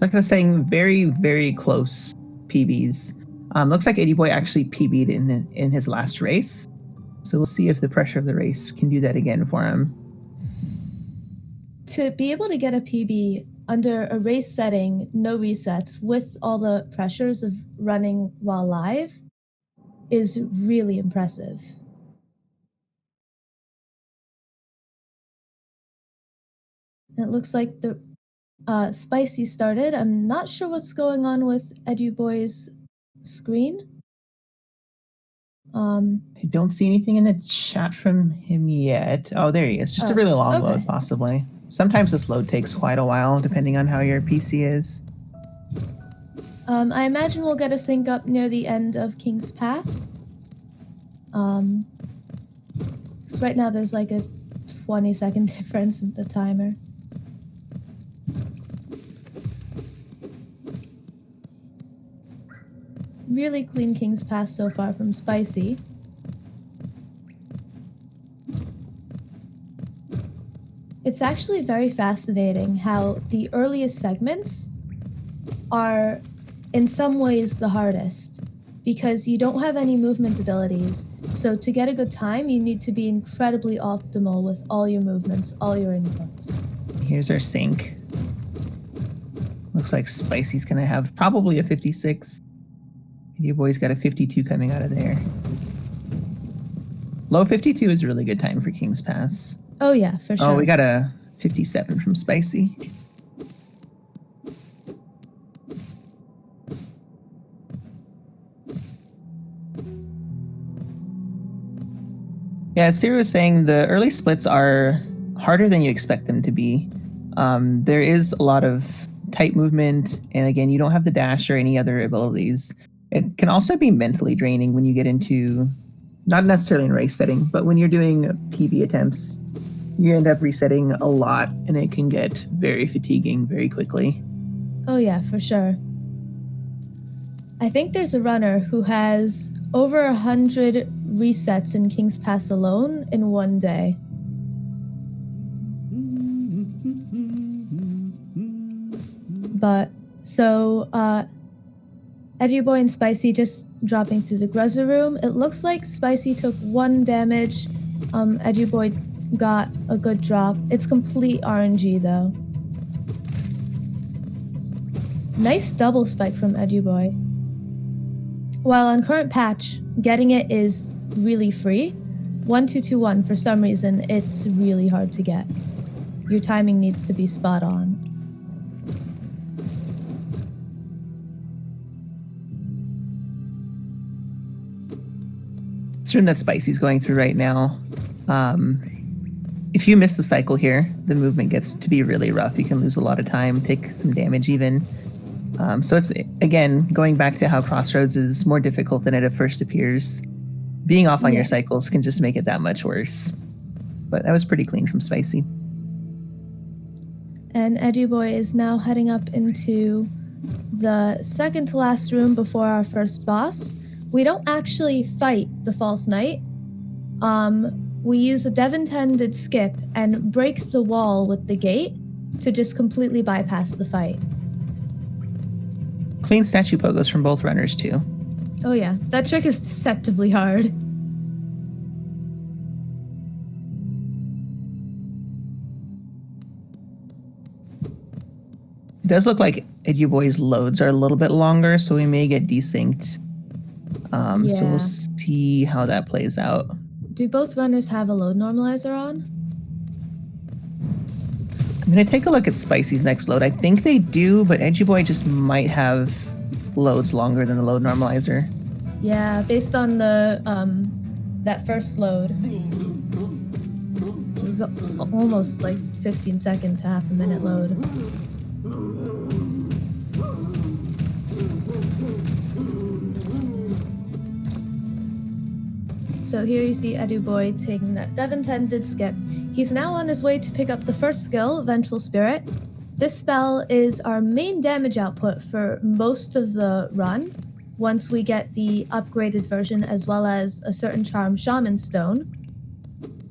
like I was saying, very, very close PBs. Looks like eduboy actually PB'd in his last race. So we'll see if the pressure of the race can do that again for him. To be able to get a PB under a race setting, no resets, with all the pressures of running while live is really impressive. It looks like the spicie started. I'm not sure what's going on with eduboy's screen. I don't see anything in the chat from him yet. Oh, there he is. Just a really long load, possibly. Sometimes this load takes quite a while, depending on how your PC is. I imagine we'll get a sync up near the end of King's Pass. So right now there's like a 20-second difference in the timer. Really clean King's Pass so far from spicie. It's actually very fascinating how the earliest segments are in some ways the hardest because you don't have any movement abilities. So to get a good time, you need to be incredibly optimal with all your movements, all your inputs. Here's our sync. Looks like spicie's gonna have probably a 56. Eduboy's got a 52 coming out of there. Low 52 is a really good time for King's Pass. Oh yeah, for sure. Oh, we got a 57 from spicie. Yeah, as Siri was saying, the early splits are harder than you expect them to be. There is a lot of tight movement, and again, you don't have the dash or any other abilities. It can also be mentally draining when you get into, not necessarily in race setting, but when you're doing PB attempts, you end up resetting a lot, and it can get very fatiguing very quickly. Oh yeah, for sure. I think there's a runner who has over 100 resets in King's Pass alone in one day. But, so, eduboy and spicie just dropping through the Gruzzer room. It looks like spicie took 1 damage. Eduboy got a good drop. It's complete RNG though. Nice double spike from eduboy. While on current patch, getting it is really free. 1221, for some reason, it's really hard to get. Your timing needs to be spot on. This room that spicie's going through right now, if you miss the cycle here, the movement gets to be really rough. You can lose a lot of time, take some damage even. So it's, again, going back to how Crossroads is more difficult than it at first appears. Being off on your cycles can just make it that much worse. But that was pretty clean from spicie. And eduboy is now heading up into the second to last room before our first boss. We don't actually fight the False Knight. We use a dev-intended skip and break the wall with the gate to just completely bypass the fight. Clean statue pogos from both runners too. Oh yeah, that trick is deceptively hard. It does look like eduboy's loads are a little bit longer, so we may get desynced. So we'll see how that plays out. Do both runners have a load normalizer on? I'm going to take a look at spicie's next load. I think they do, but eduboy just might have loads longer than the load normalizer. Yeah, based on the that first load. It was almost like 15 second to half a minute load. So here you see eduboy taking that dev-intended skip. He's now on his way to pick up the first skill, Vengeful Spirit. This spell is our main damage output for most of the run, once we get the upgraded version as well as a certain charm Shaman Stone.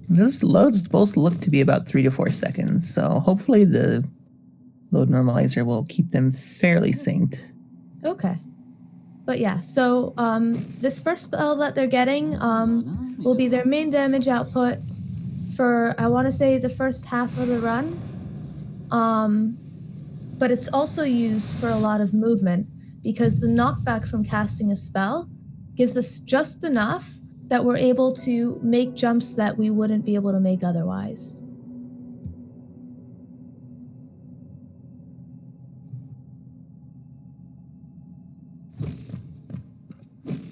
Those loads both look to be about 3 to 4 seconds, so hopefully the load normalizer will keep them fairly synced. Okay. But yeah, so this first spell that they're getting will be their main damage output for, I want to say, the first half of the run. But it's also used for a lot of movement because the knockback from casting a spell gives us just enough that we're able to make jumps that we wouldn't be able to make otherwise.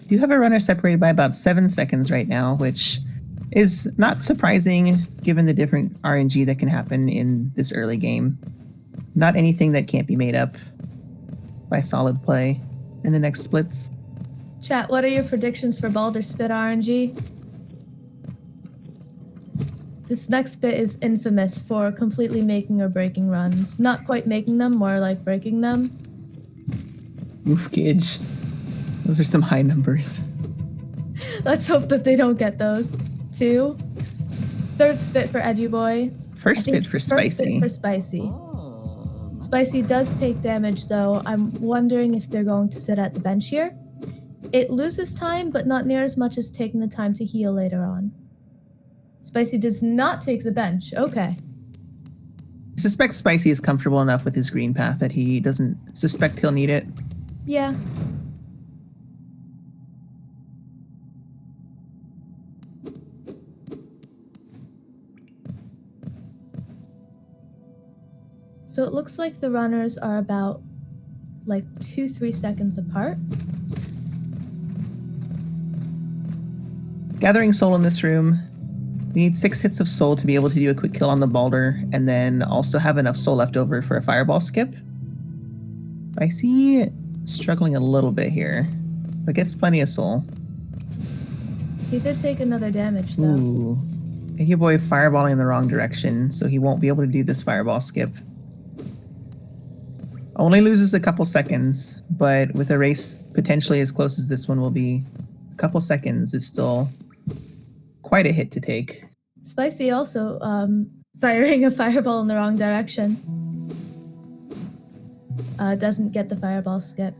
You have a runner separated by about 7 seconds right now, which is not surprising given the different RNG that can happen in this early game. Not anything that can't be made up by solid play in the next splits. Chat, what are your predictions for Baldur's Spit RNG? This next bit is infamous for completely making or breaking runs. Not quite making them, more like breaking them. Oof, Gage. Those are some high numbers. Let's hope that they don't get those. 2. Third spit for Eduboy. First spit for Spicy. First spit for Spicy. Spicy does take damage, though. I'm wondering if they're going to sit at the bench here. It loses time, but not near as much as taking the time to heal later on. Spicy does not take the bench. Okay. I suspect Spicy is comfortable enough with his green path that he doesn't suspect he'll need it. Yeah. So it looks like the runners are about like 2-3 seconds apart. Gathering soul in this room. We need 6 hits of soul to be able to do a quick kill on the Balder, and then also have enough soul left over for a fireball skip. I see struggling a little bit here, but gets plenty of soul. He did take another damage, though. Ooh. Eduboy fireballing in the wrong direction, so he won't be able to do this fireball skip. Only loses a couple seconds, but with a race potentially as close as this one will be, a couple seconds is still quite a hit to take. Spicy also firing a fireball in the wrong direction. Doesn't get the fireball skip.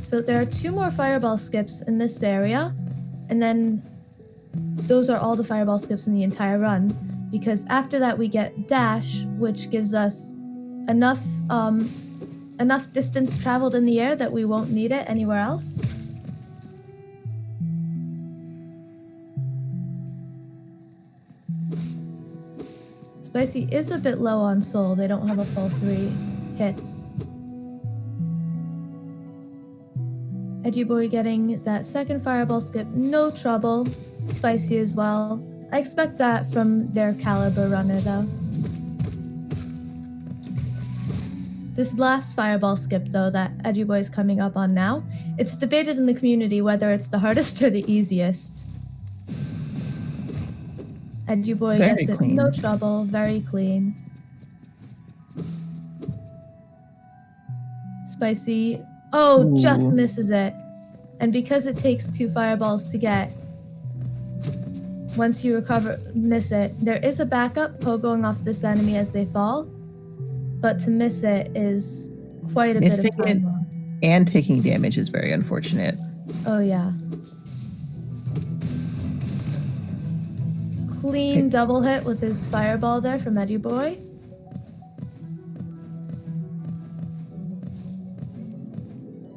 So there are 2 more fireball skips in this area, and then those are all the fireball skips in the entire run, because after that we get dash, which gives us enough distance traveled in the air that we won't need it anywhere else. Spicy is a bit low on soul. They don't have a full 3 hits. Eduboy getting that second fireball skip, no trouble. Spicy as well. I expect that from their caliber runner, though. This last fireball skip, though, that Eduboy is coming up on now, it's debated in the community whether it's the hardest or the easiest. Eduboy gets it, no trouble, very clean. Spicy, just misses it. And because it takes 2 fireballs to get, once you miss it, there is a backup going off this enemy as they fall, but to miss it is quite a bit of time lost. And taking damage is very unfortunate. Oh yeah. Clean double hit with his fireball there from Eduboy.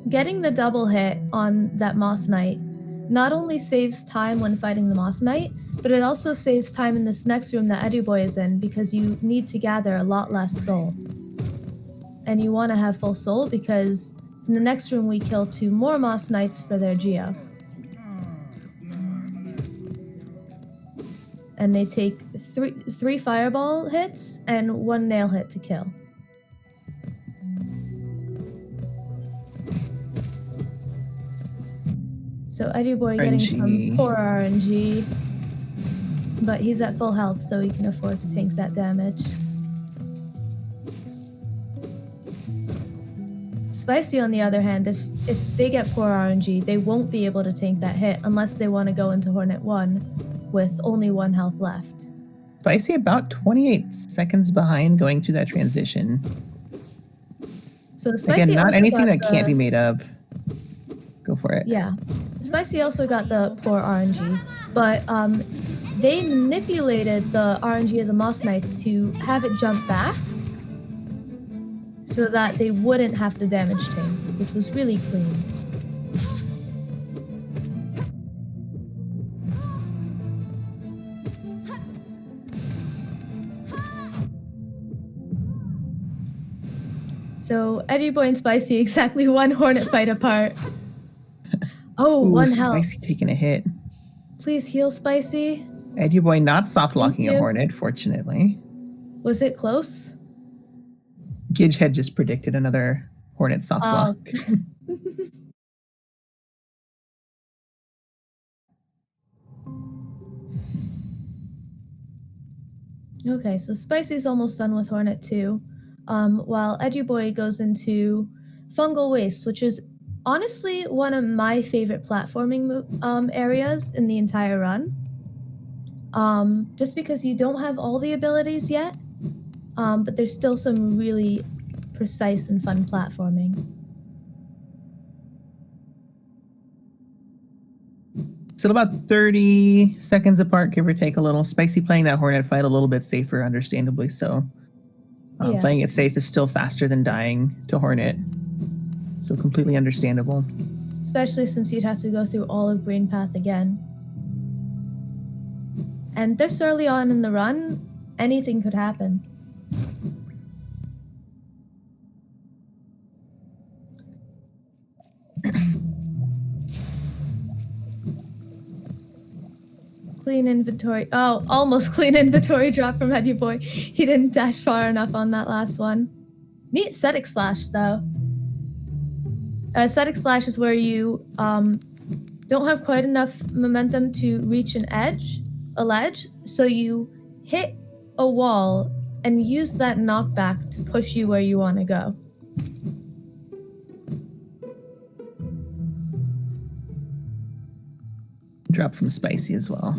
Getting the double hit on that Moss Knight not only saves time when fighting the Moss Knight, but it also saves time in this next room that Eduboy is in, because you need to gather a lot less soul. And you want to have full soul because in the next room we kill 2 more Moss Knights for their Geo. And they take 3 fireball hits and 1 nail hit to kill. So Eduboy getting some poor RNG, but he's at full health, so he can afford to tank that damage. Spicy, on the other hand, if they get poor RNG, they won't be able to tank that hit unless they want to go into Hornet 1 with only 1 health left. Spicy about 28 seconds behind going through that transition. So Spicy again, not anything that the, can't be made up. Go for it. Yeah. Spicy also got the poor RNG, but they manipulated the RNG of the Moss Knights to have it jump back so that they wouldn't have to damage tank, which was really clean. So Eduboy and Spicy exactly 1 Hornet fight apart. Oh, Ooh, 1 health. Spicy taking a hit. Please heal, Spicy. Eduboy not soft locking a Hornet, fortunately. Was it close? Gidge had just predicted another Hornet soft block. Okay, so Spicy's almost done with Hornet 2, while Eduboy goes into Fungal Waste, which is honestly one of my favorite platforming areas in the entire run. Just because you don't have all the abilities yet, but there's still some really precise and fun platforming. Still about 30 seconds apart, give or take a little. Spicy playing that Hornet fight a little bit safer, understandably so. Yeah. Playing it safe is still faster than dying to Hornet. So completely understandable. Especially since you'd have to go through all of Green Path again. And this early on in the run, anything could happen. Clean inventory. Oh, almost clean inventory drop from Eduboy. He didn't dash far enough on that last one. Neat Static Slash, though. Static Slash is where you don't have quite enough momentum to reach a ledge, so you hit a wall and use that knockback to push you where you want to go. Drop from Spicy as well.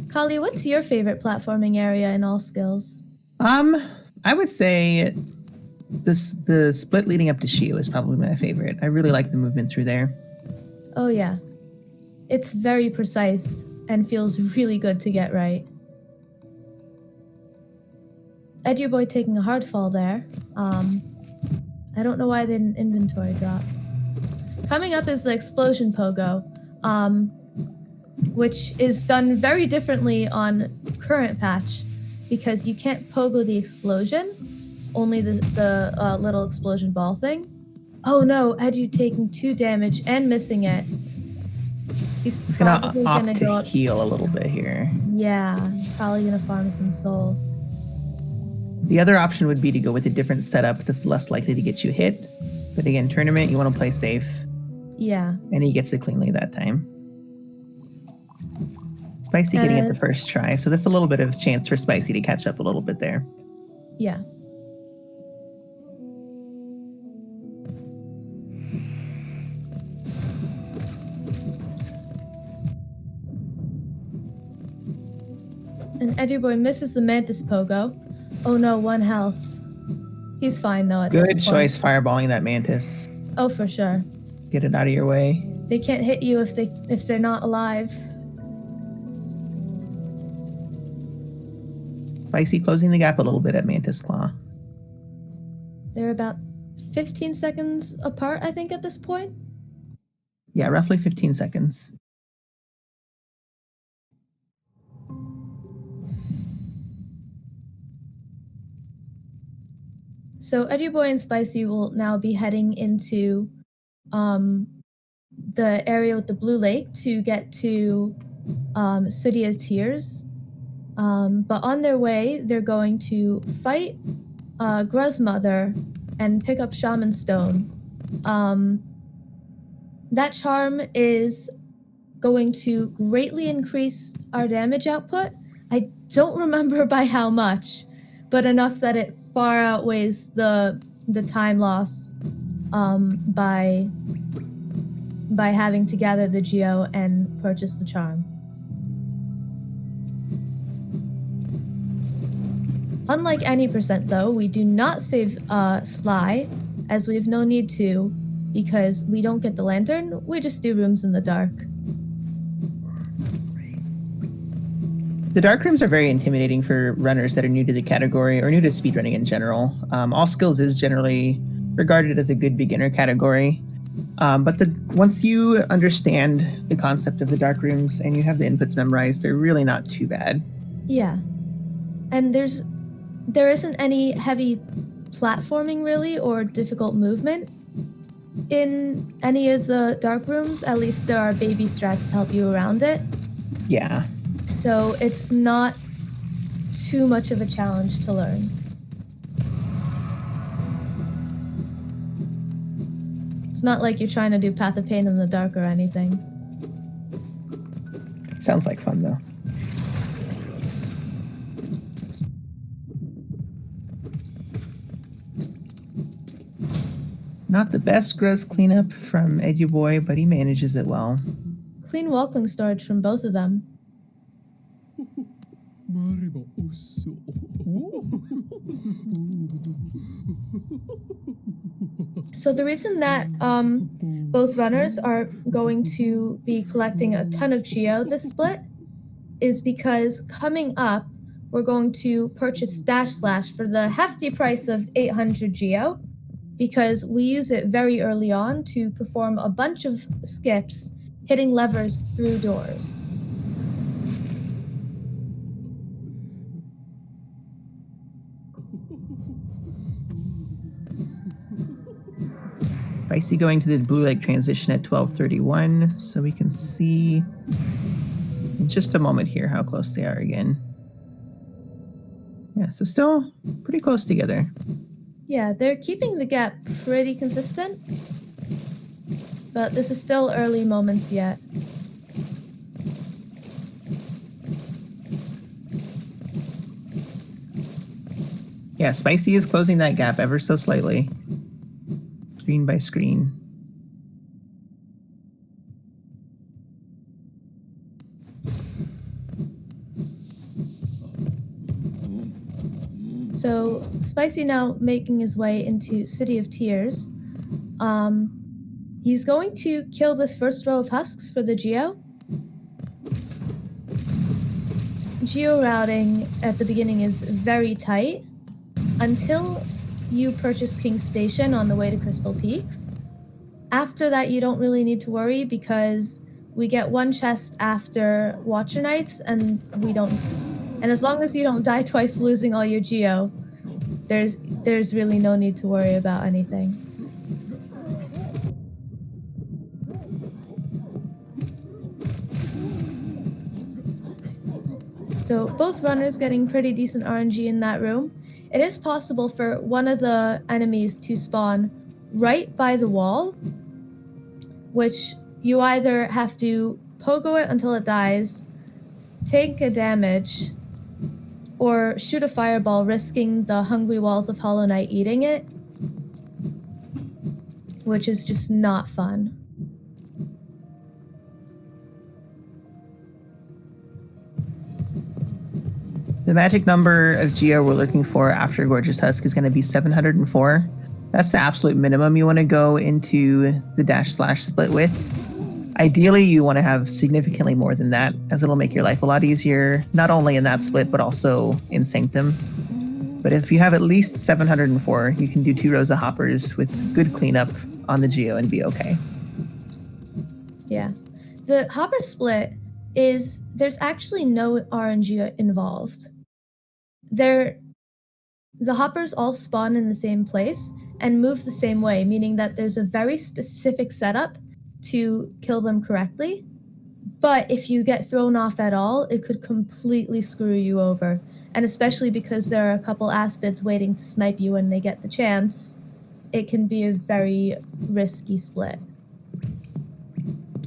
Kali, what's your favorite platforming area in all skills? I would say the split leading up to Shio is probably my favorite. I really like the movement through there. Oh yeah. It's very precise and feels really good to get right. Eduboy taking a hard fall there. I don't know why they didn't inventory drop. Coming up is the Explosion Pogo, which is done very differently on current patch because you can't pogo the explosion, only the little explosion ball thing. Oh no, Edu taking 2 damage and missing it. He's probably gonna go to up. Heal a little bit here. Yeah, probably gonna farm some soul. The other option would be to go with a different setup that's less likely to get you hit. But again, tournament, you want to play safe. Yeah. And he gets it cleanly that time. Spicy getting it the first try, so that's a little bit of chance for Spicy to catch up a little bit there. Yeah. And Eduboy misses the Mantis Pogo. Oh no, 1 health. He's fine though at this point. Good choice fireballing that Mantis. Oh, for sure. Get it out of your way. They can't hit you if they're not alive. Spicy closing the gap a little bit at Mantis Claw. They're about 15 seconds apart, I think, at this point. Yeah, roughly 15 seconds. So Eduboy and Spicy will now be heading into the area with the blue lake to get to City of Tears. But on their way, they're going to fight Gruzmother and pick up Shaman Stone. That charm is going to greatly increase our damage output. I don't remember by how much, but enough that it far outweighs the time loss by having to gather the geo and purchase the charm. Unlike any percent, though, we do not save Sly, as we have no need to, because we don't get the lantern, we just do rooms in the dark. The dark rooms are very intimidating for runners that are new to the category or new to speedrunning in general. All skills is generally regarded as a good beginner category. But once you understand the concept of the dark rooms and you have the inputs memorized, they're really not too bad. Yeah. And there isn't any heavy platforming really or difficult movement in any of the dark rooms. At least there are baby strats to help you around it. Yeah. So it's not too much of a challenge to learn. It's not like you're trying to do Path of Pain in the dark or anything. It sounds like fun, though. Not the best gross cleanup from Eduboy, but he manages it well. Clean walking storage from both of them. So the reason that both runners are going to be collecting a ton of geo this split is because coming up, we're going to purchase Dash Slash for the hefty price of 800 geo, because we use it very early on to perform a bunch of skips, hitting levers through doors. Spicy going to the blue light transition at 12:31, so we can see in just a moment here how close they are again. Yeah, so still pretty close together. Yeah, they're keeping the gap pretty consistent, but this is still early moments yet. Yeah, Spicy is closing that gap ever so slightly. Screen by screen. So Spicy now making his way into City of Tears. He's going to kill this first row of husks for the geo. Geo routing at the beginning is very tight until you purchase King's Station on the way to Crystal Peaks. After that, you don't really need to worry because we get one chest after Watcher Nights, and as long as you don't die twice losing all your geo, there's really no need to worry about anything. So both runners getting pretty decent RNG in that room. It is possible for one of the enemies to spawn right by the wall, which you either have to pogo it until it dies, take a damage, or shoot a fireball, risking the hungry walls of Hollow Knight eating it, which is just not fun. The magic number of geo we're looking for after Gorgeous Husk is going to be 704. That's the absolute minimum you want to go into the Dash Slash split with. Ideally, you want to have significantly more than that, as it'll make your life a lot easier, not only in that split, but also in Sanctum. But if you have at least 704, you can do 2 rows of hoppers with good cleanup on the geo and be okay. Yeah. The hopper split is, there's actually no RNG involved. The hoppers all spawn in the same place and move the same way, meaning that there's a very specific setup to kill them correctly. But if you get thrown off at all, it could completely screw you over. And especially because there are a couple aspids waiting to snipe you when they get the chance, it can be a very risky split.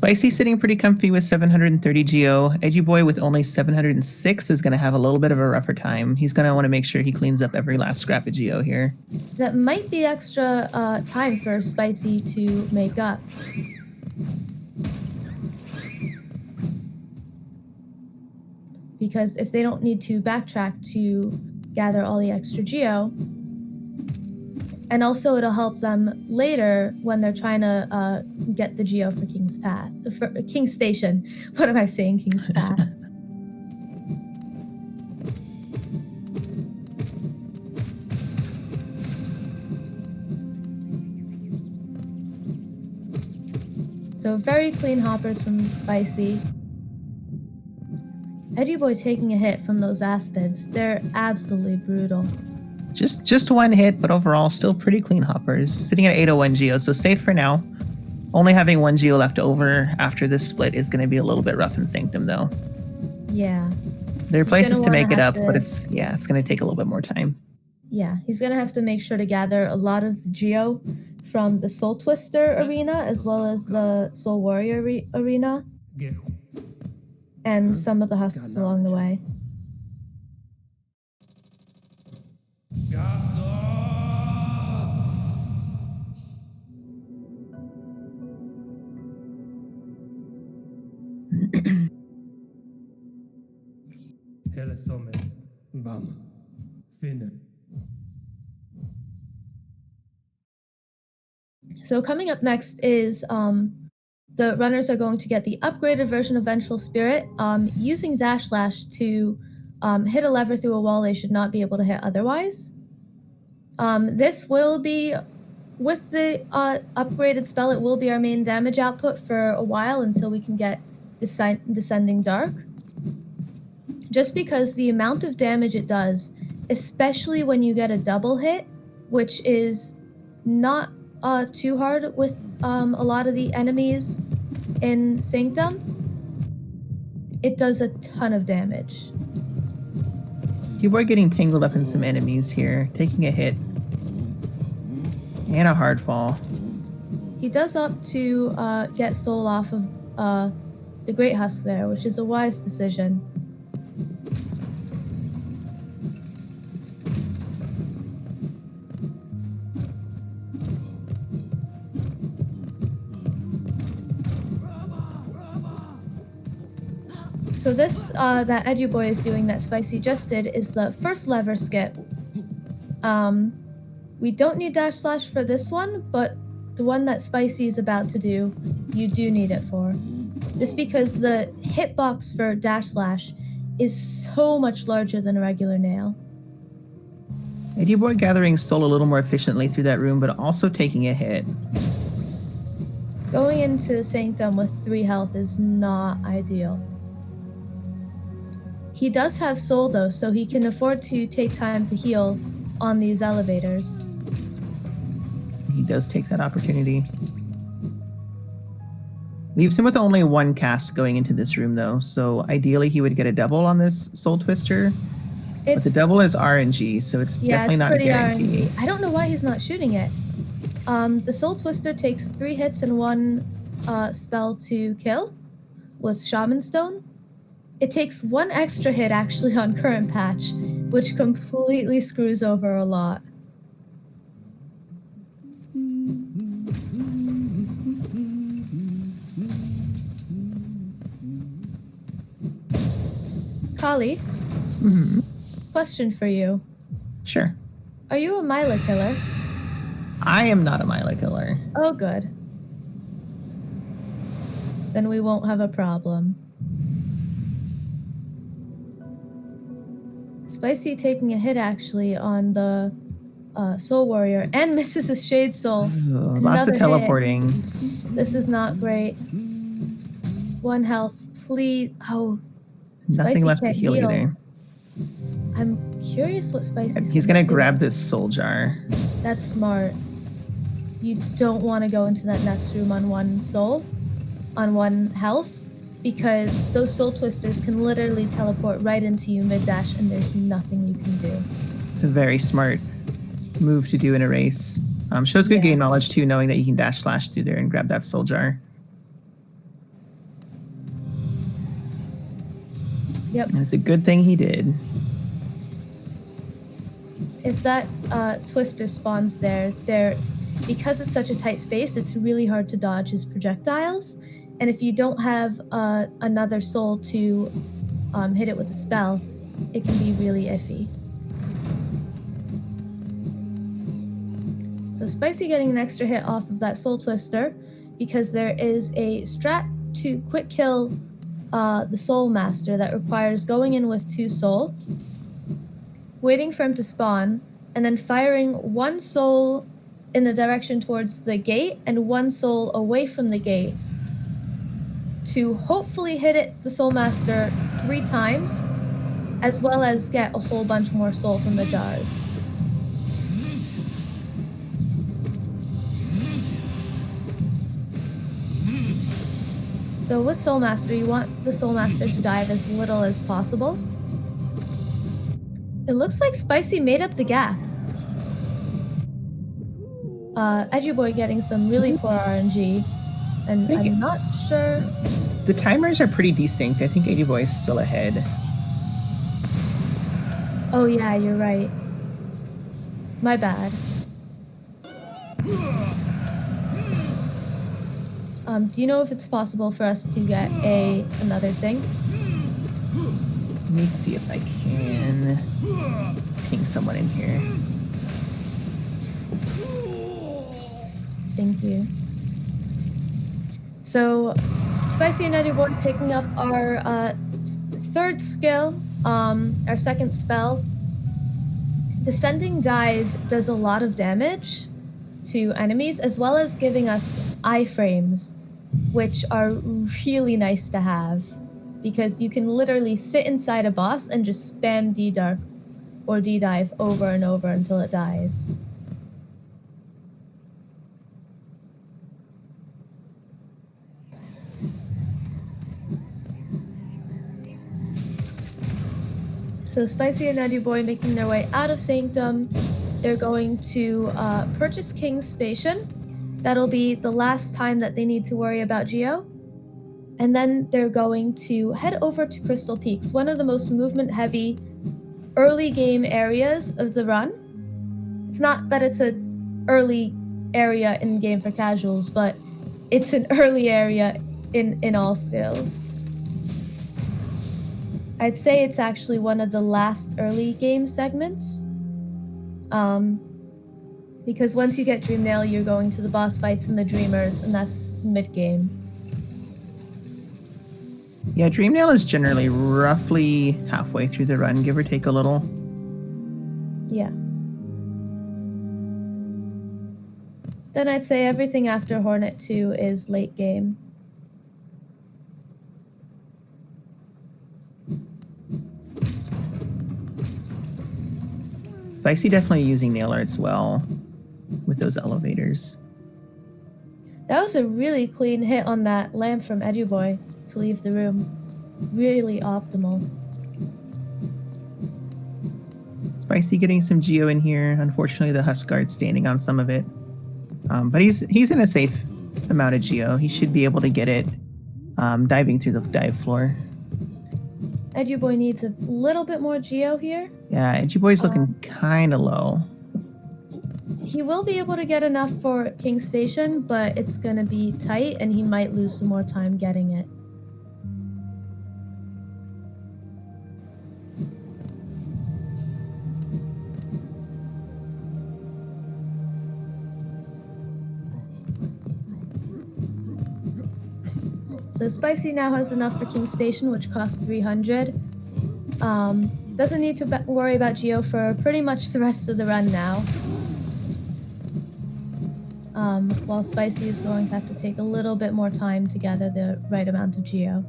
Spicy sitting pretty comfy with 730 Geo. Eduboy with only 706 is going to have a little bit of a rougher time. He's going to want to make sure he cleans up every last scrap of Geo here. That might be extra time for Spicy to make up. Because if they don't need to backtrack to gather all the extra Geo, and also it'll help them later when they're trying to get the Geo for King's Path, for King's Station. What am I saying? King's Pass. So very clean hoppers from Spicy. Eduboy taking a hit from those aspids. They're absolutely brutal. Just one hit, but overall still pretty clean hoppers. Sitting at 801 Geo, so safe for now. Only having 1 Geo left over after this split is going to be a little bit rough in Sanctum, though. Yeah. There are places to make it up, but it's going to take a little bit more time. Yeah, he's going to have to make sure to gather a lot of the Geo from the Soul Twister arena as well as the Soul Warrior arena. And some of the husks along the way. Hele Sommet. Bam. Finne. So coming up next is the runners are going to get the upgraded version of Vengeful Spirit. Using Dash Slash to hit a lever through a wall they should not be able to hit otherwise. This will be, with the upgraded spell, it will be our main damage output for a while until we can get Descending Dark. Just because the amount of damage it does, especially when you get a double hit, which is not too hard with a lot of the enemies in Sanctum, it does a ton of damage. You are getting tangled up in some enemies here, taking a hit. And a hard fall. He does opt to get Soul off of the Great Husk there, which is a wise decision. So this that Eduboy is doing that Spicy just did is the first lever skip. We don't need Dash Slash for this one, but the one that Spicy is about to do, you do need it for. Just because the hitbox for Dash Slash is so much larger than a regular nail. Eduboy gathering soul a little more efficiently through that room, but also taking a hit. Going into Sanctum with 3 health is not ideal. He does have soul though, so he can afford to take time to heal on these elevators. He does take that opportunity. Leaves him with only 1 cast going into this room though, so ideally he would get a double on this Soul Twister. But the double is RNG, so it's definitely not a guarantee. RNG. I don't know why he's not shooting it. The Soul Twister takes 3 hits and 1 spell to kill with Shaman Stone. It takes 1 extra hit actually on Current Patch, which completely screws over a lot. Kali, question for you. Sure. Are you a Myla killer? I am not a Myla killer. Oh, good. Then we won't have a problem. Spicy taking a hit actually on the Soul Warrior and misses a Shade Soul. Lots of teleporting. This is not great. 1 health, please. Oh, nothing Spicy left to can't heal either. I'm curious what Spicy's He's gonna grab this soul jar. That's smart. You don't want to go into that next room on 1 soul, on 1 health, because those Soul Twisters can literally teleport right into you mid-dash and there's nothing you can do. It's a very smart move to do in a race. Shows good game knowledge too, knowing that you can Dash Slash through there and grab that soul jar. Yep. And it's a good thing he did. If that twister spawns there, because it's such a tight space, it's really hard to dodge his projectiles. And if you don't have another soul to hit it with a spell, it can be really iffy. So Spicy getting an extra hit off of that soul twister because there is a strat to quick kill the soul master that requires going in with 2 soul, waiting for him to spawn, and then firing 1 soul in the direction towards the gate and 1 soul away from the gate to hopefully hit the soul master 3 times, as well as get a whole bunch more soul from the jars. So with Soul Master, you want the Soul Master to dive as little as possible. It looks like Spicy made up the gap. Eduboy getting some really poor RNG, and I'm not sure. The timers are pretty desynced. I think Eduboy is still ahead. Oh yeah, you're right. My bad. Do you know if it's possible for us to get another sync? Let me see if I can ping someone in here. Thank you. So, Spicy and Eduboy picking up our third skill, our second spell. Descending Dive does a lot of damage to enemies, as well as giving us iframes, which are really nice to have, because you can literally sit inside a boss and just spam D-Dark or D-Dive over and over until it dies. So Spicy and Eduboy making their way out of Sanctum. They're going to purchase King's Station. That'll be the last time that they need to worry about Geo. And then they're going to head over to Crystal Peaks, one of the most movement-heavy early game areas of the run. It's not that it's an early area in game for casuals, but it's an early area in all skills. I'd say it's actually one of the last early game segments. Because once you get Dreamnail, you're going to the boss fights and the Dreamers, and that's mid-game. Yeah, Dreamnail is generally roughly halfway through the run, give or take a little. Yeah. Then I'd say everything after Hornet 2 is late game. Spicy definitely using nail arts well with those elevators. That was a really clean hit on that lamp from Eduboy to leave the room. Really optimal. Spicy getting some Geo in here. Unfortunately, the Husk Guard's standing on some of it. But he's in a safe amount of Geo. He should be able to get it diving through the dive floor. Eduboy needs a little bit more Geo here. Yeah, Eduboy's looking kind of low. He will be able to get enough for King's Station, but it's going to be tight, and he might lose some more time getting it. So Spicy now has enough for King's Station, which costs 300. Doesn't need to worry about Geo for pretty much the rest of the run now. While Spicy is going to have to take a little bit more time to gather the right amount of Geo.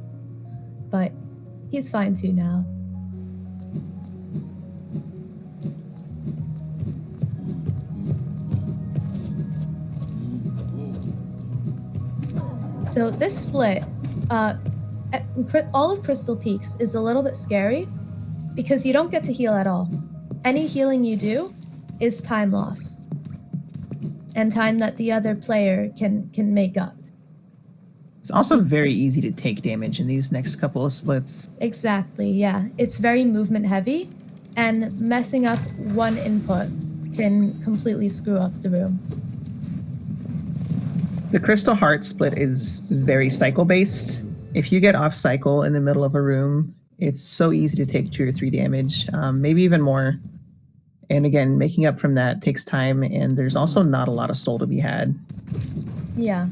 But he's fine too now. So this split, all of Crystal Peaks is a little bit scary because you don't get to heal at all. Any healing you do is time loss and time that the other player can make up. It's also very easy to take damage in these next couple of splits. Exactly, yeah. It's very movement heavy, and messing up one input can completely screw up the room. The Crystal Heart split is very cycle based. If you get off cycle in the middle of a room, it's so easy to take 2 or 3 damage, maybe even more. And again, making up from that takes time, and there's also not a lot of soul to be had. Yeah.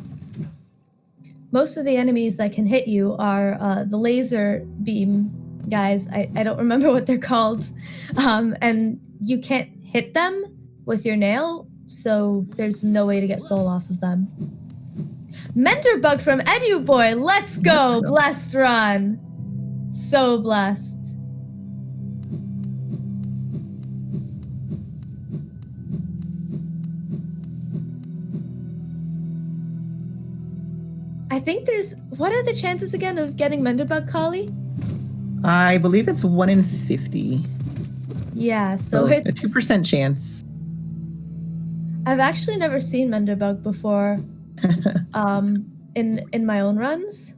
Most of the enemies that can hit you are the laser beam guys. I don't remember what they're called. And you can't hit them with your nail, so there's no way to get soul off of them. Mentor bug from eduboy. Let's go. Blessed run. So blessed. I think there's... What are the chances again of getting Menderbug, Collie? I believe it's 1 in 50. Yeah, so a it's... 2% chance. I've actually never seen Menderbug before in my own runs.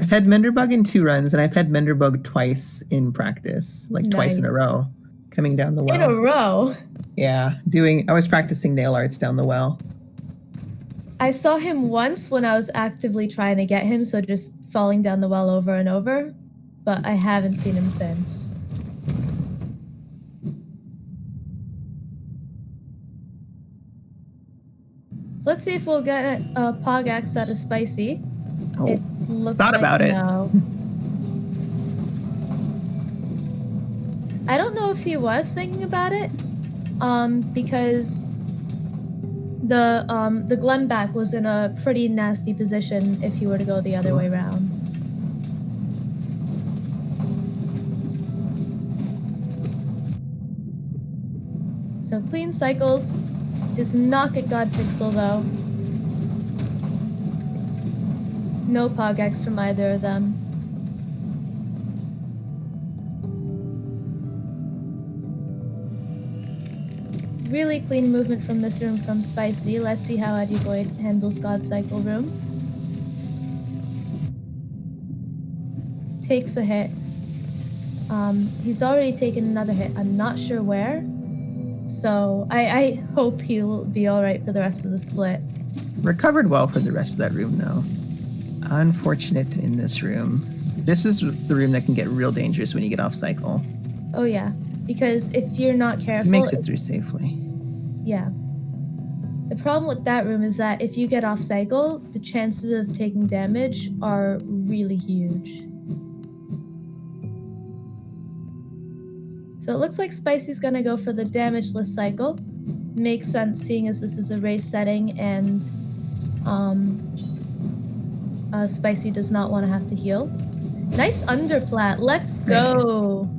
I've had Menderbug in 2 runs, and I've had Menderbug twice in practice, like twice in a row, coming down the well. In a row? Yeah, I was practicing nail arts down the well. I saw him once when I was actively trying to get him, so just falling down the well over and over, but I haven't seen him since. So let's see if we'll get a Pogax out of Spicy. Oh, it looks thought like about it. No. I don't know if he was thinking about it, because the Glenback was in a pretty nasty position if you were to go the other way around. So clean cycles. Does not get God Pixel though. No Pogax from either of them. Really clean movement from this room from Spicy. Let's see how eduboy handles God Cycle room. Takes a hit. He's already taken another hit. I'm not sure where. So I hope he'll be alright for the rest of the split. Recovered well for the rest of that room though. Unfortunate in this room. This is the room that can get real dangerous when you get off cycle. Oh yeah, because if you're not careful... It makes it through safely. Yeah. The problem with that room is that if you get off cycle, the chances of taking damage are really huge. So it looks like Spicy's gonna go for the damageless cycle. Makes sense seeing as this is a race setting and Spicy does not want to have to heal. Nice underplat. Let's go. Nice.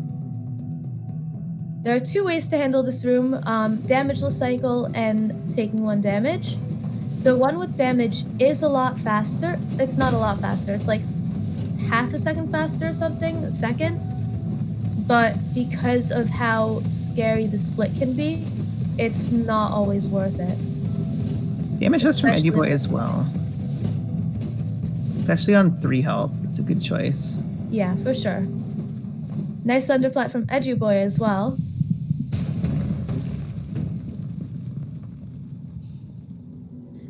There are 2 ways to handle this room. Damageless cycle and taking 1 damage. The one with damage is a lot faster. It's not a lot faster. It's like half a second faster or something, a second. But because of how scary the split can be, it's not always worth it. Damageless from eduboy as well. Especially on 3 health, it's a good choice. Yeah, for sure. Nice underplat from eduboy as well.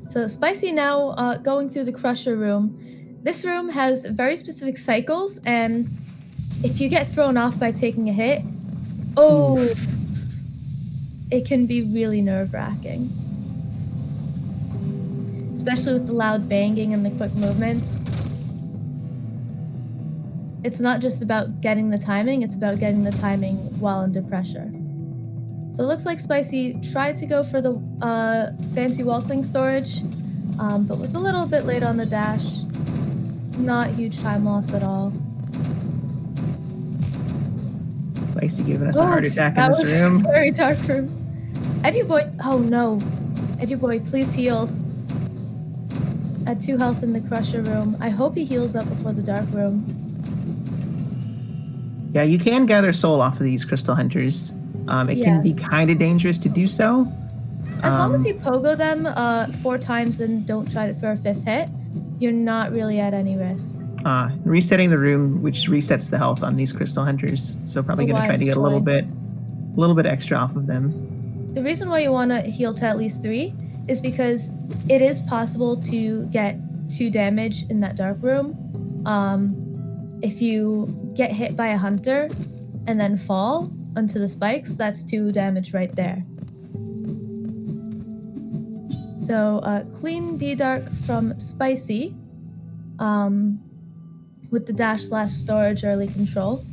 So Spicy now going through the Crusher room. This room has very specific cycles, and if you get thrown off by taking a hit, it can be really nerve-wracking. Especially with the loud banging and the quick movements. It's not just about getting the timing, it's about getting the timing while under pressure. So it looks like Spicy tried to go for the fancy Walkling storage, but was a little bit late on the dash. Not huge time loss at all. Spicy giving us a heart attack in this room. That was a very dark room. eduboy, oh no. eduboy, please heal. At 2 health in the Crusher room. I hope he heals up before the Dark room. Yeah, you can gather soul off of these Crystal Hunters. It can be kind of dangerous to do so. As long as you pogo them 4 times and don't try it for a 5th hit, You're not really at any risk. Resetting the room, which resets the health on these crystal hunters. So probably A going to try wise to get a little choice. bit extra off of them. The reason why you want to heal to at least 3 is because it is possible to get 2 damage in that dark room. If you get hit by a hunter and then fall onto the spikes, that's 2 damage right there. So clean D-Dark from Spicy with the /storage early control.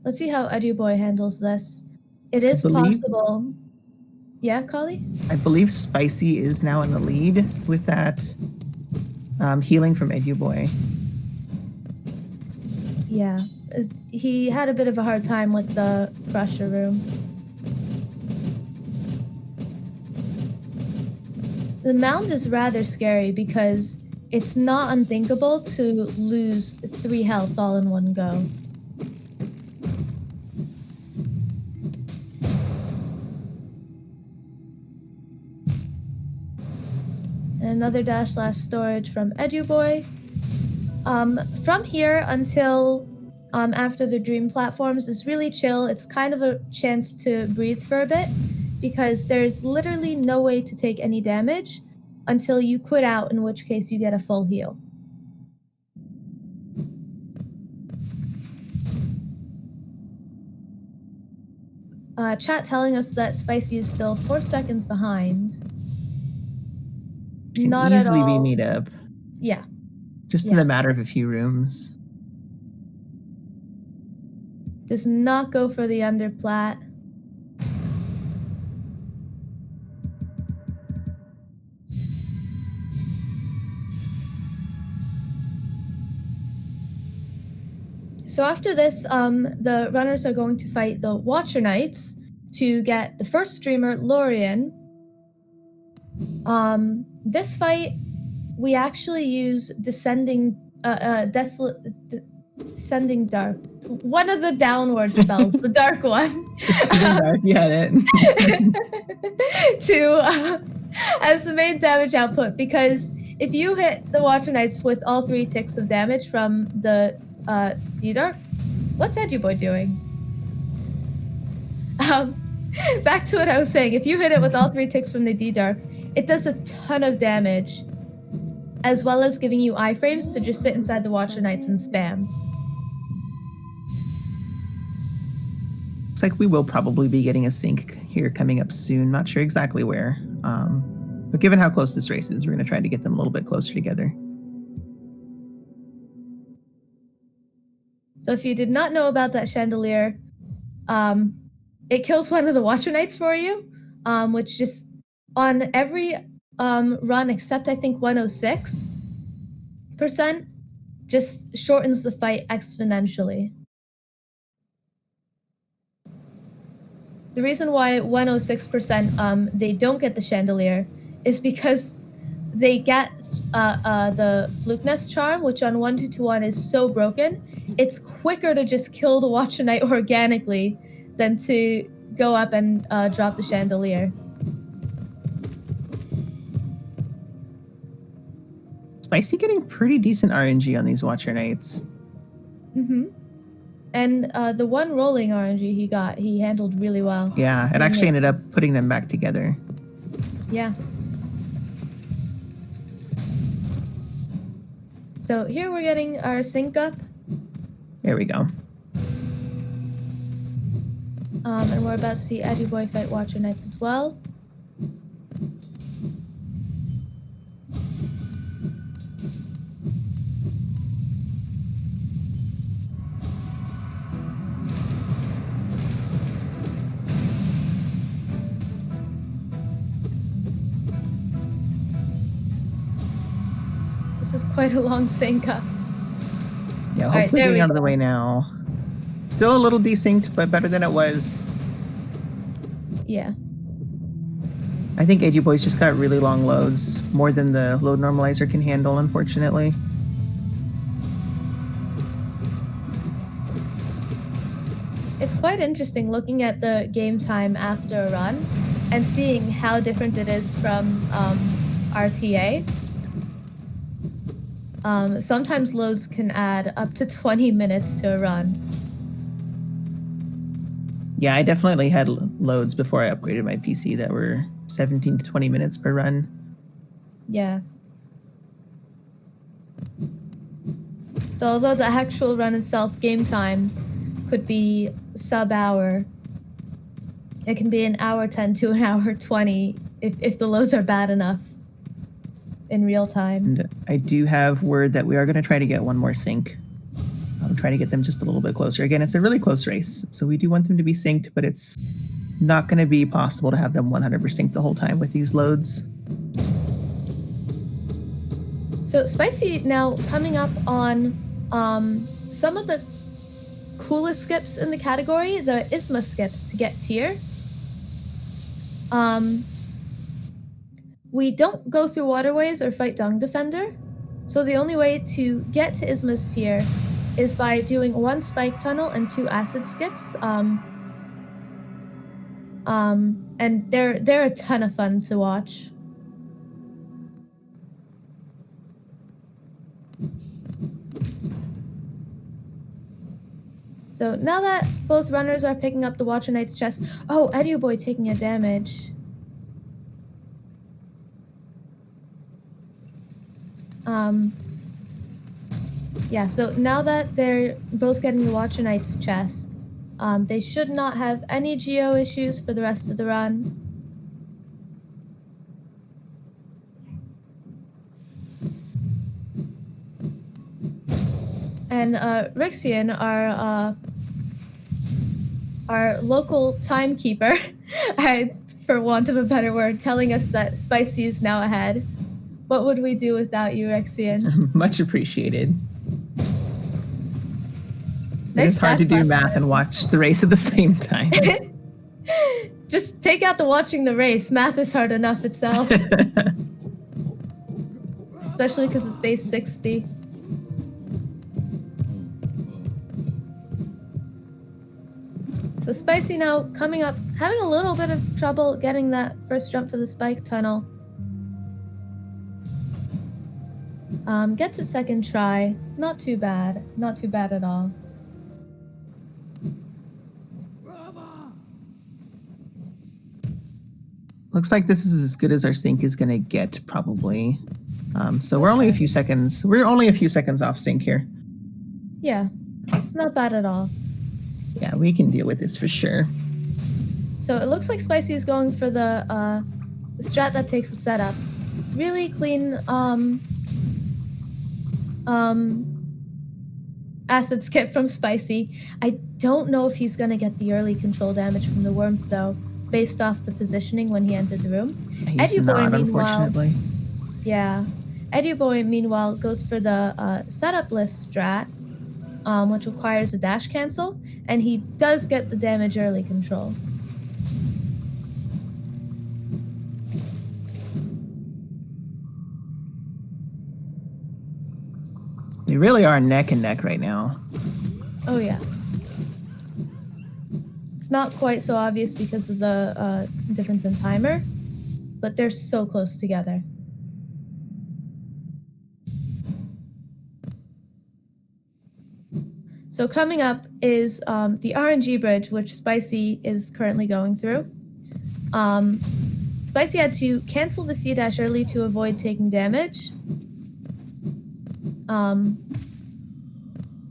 Let's see how Eduboy handles this. It is possible. Yeah, Kali? I believe Spicy is now in the lead with that healing from Eduboy. Yeah. He had a bit of a hard time with the crusher room. The mound is rather scary because it's not unthinkable to lose 3 health all in one go. And another /storage from Eduboy. From here until after the dream platforms is really chill. It's kind of a chance to breathe for a bit because there's literally no way to take any damage until you quit out, in which case you get a full heal. Chat telling us that Spicy is still 4 seconds behind. Can Not at easily all. be meet up. Yeah. Just in the matter of a few rooms. Does not go for the underplat. So after this, the runners are going to fight the Watcher Knights to get the first streamer, Lorian. This fight, we actually use Descending Dark. One of the downward spells, the dark one. Dark, you had it. As the main damage output, because if you hit the Watcher Knights with all 3 ticks of damage from the D-Dark, what's Eduboy doing? Back to what I was saying. If you hit it with all 3 ticks from the D-Dark, it does a ton of damage, as well as giving you iframes to just sit inside the Watcher Knights and spam. Looks like we will probably be getting a sync here coming up soon. Not sure exactly where. But given how close this race is, we're going to try to get them a little bit closer together. So if you did not know about that chandelier, it kills one of the Watcher Knights for you, which just on every run except I think 106% just shortens the fight exponentially. The reason why 106% they don't get the chandelier is because they get the Fluke Nest charm, which on 1-2-1 is so broken. It's quicker to just kill the Watcher Knight organically than to go up and drop the chandelier. Spicy getting pretty decent RNG on these Watcher Knights. Mm-hmm. And the one rolling RNG he handled really well. Yeah, it actually ended up putting them back together. Yeah. So here we're getting our sync up. There we go. And we're about to see Eduboy fight Watcher Knights as well. This is quite a long sync up. Yeah, All right, hopefully there we getting out of the go. way now. Still a little desynced, but better than it was. Yeah. I think Eduboy's just got really long loads, more than the load normalizer can handle, unfortunately. It's quite interesting looking at the game time after a run and seeing how different it is from RTA. Sometimes loads can add up to 20 minutes to a run. Yeah, I definitely had loads before I upgraded my PC that were 17 to 20 minutes per run. Yeah. So although the actual run itself, game time, could be sub-hour, it can be an hour 10 to an hour 20 if the loads are bad enough in real time. And I do have word that we are going to try to get one more sync. I'm trying to get them just a little bit closer. Again, it's a really close race, so we do want them to be synced, but it's not going to be possible to have them 100% synced the whole time with these loads. So Spicy now coming up on some of the coolest skips in the category, the Isma skips to get tier. We don't go through waterways or fight Dung Defender, so the only way to get to Isma's tier is by doing 1 spike tunnel and 2 acid skips. And they're a ton of fun to watch. So now that both runners are picking up the Watcher Knight's chest, oh, Eduboy taking a damage. Yeah, so now that they're both getting the Watcher Knight's chest, they should not have any geo issues for the rest of the run. And Rixian, our local timekeeper, for want of a better word, telling us that Spicy is now ahead. What would we do without you, Rixian? Much appreciated. Nice it's hard to do math and watch the race at the same time. Just take out the watching the race. Math is hard enough itself. Especially because it's base 60. So Spicy now coming up, having a little bit of trouble getting that first jump for the spike tunnel. Gets a second try. Not too bad. Not too bad at all. Looks like this is as good as our sync is going to get, probably. So we're only a few seconds. We're only a few seconds off sync here. Yeah, it's not bad at all. Yeah, we can deal with this for sure. So it looks like Spicy is going for the strat that takes the setup. Really clean acid skip from Spicy. I don't know if he's gonna get the early control damage from the warmth though, based off the positioning when he entered the room. He's not, unfortunately. Yeah. Eduboy, meanwhile, goes for the setup list strat, which requires a dash cancel, and he does get the damage early control. They really are neck and neck right now. Oh yeah. It's not quite so obvious because of the difference in timer, but they're so close together. So coming up is the RNG bridge, which Spicy is currently going through. Spicy had to cancel the C-dash early to avoid taking damage.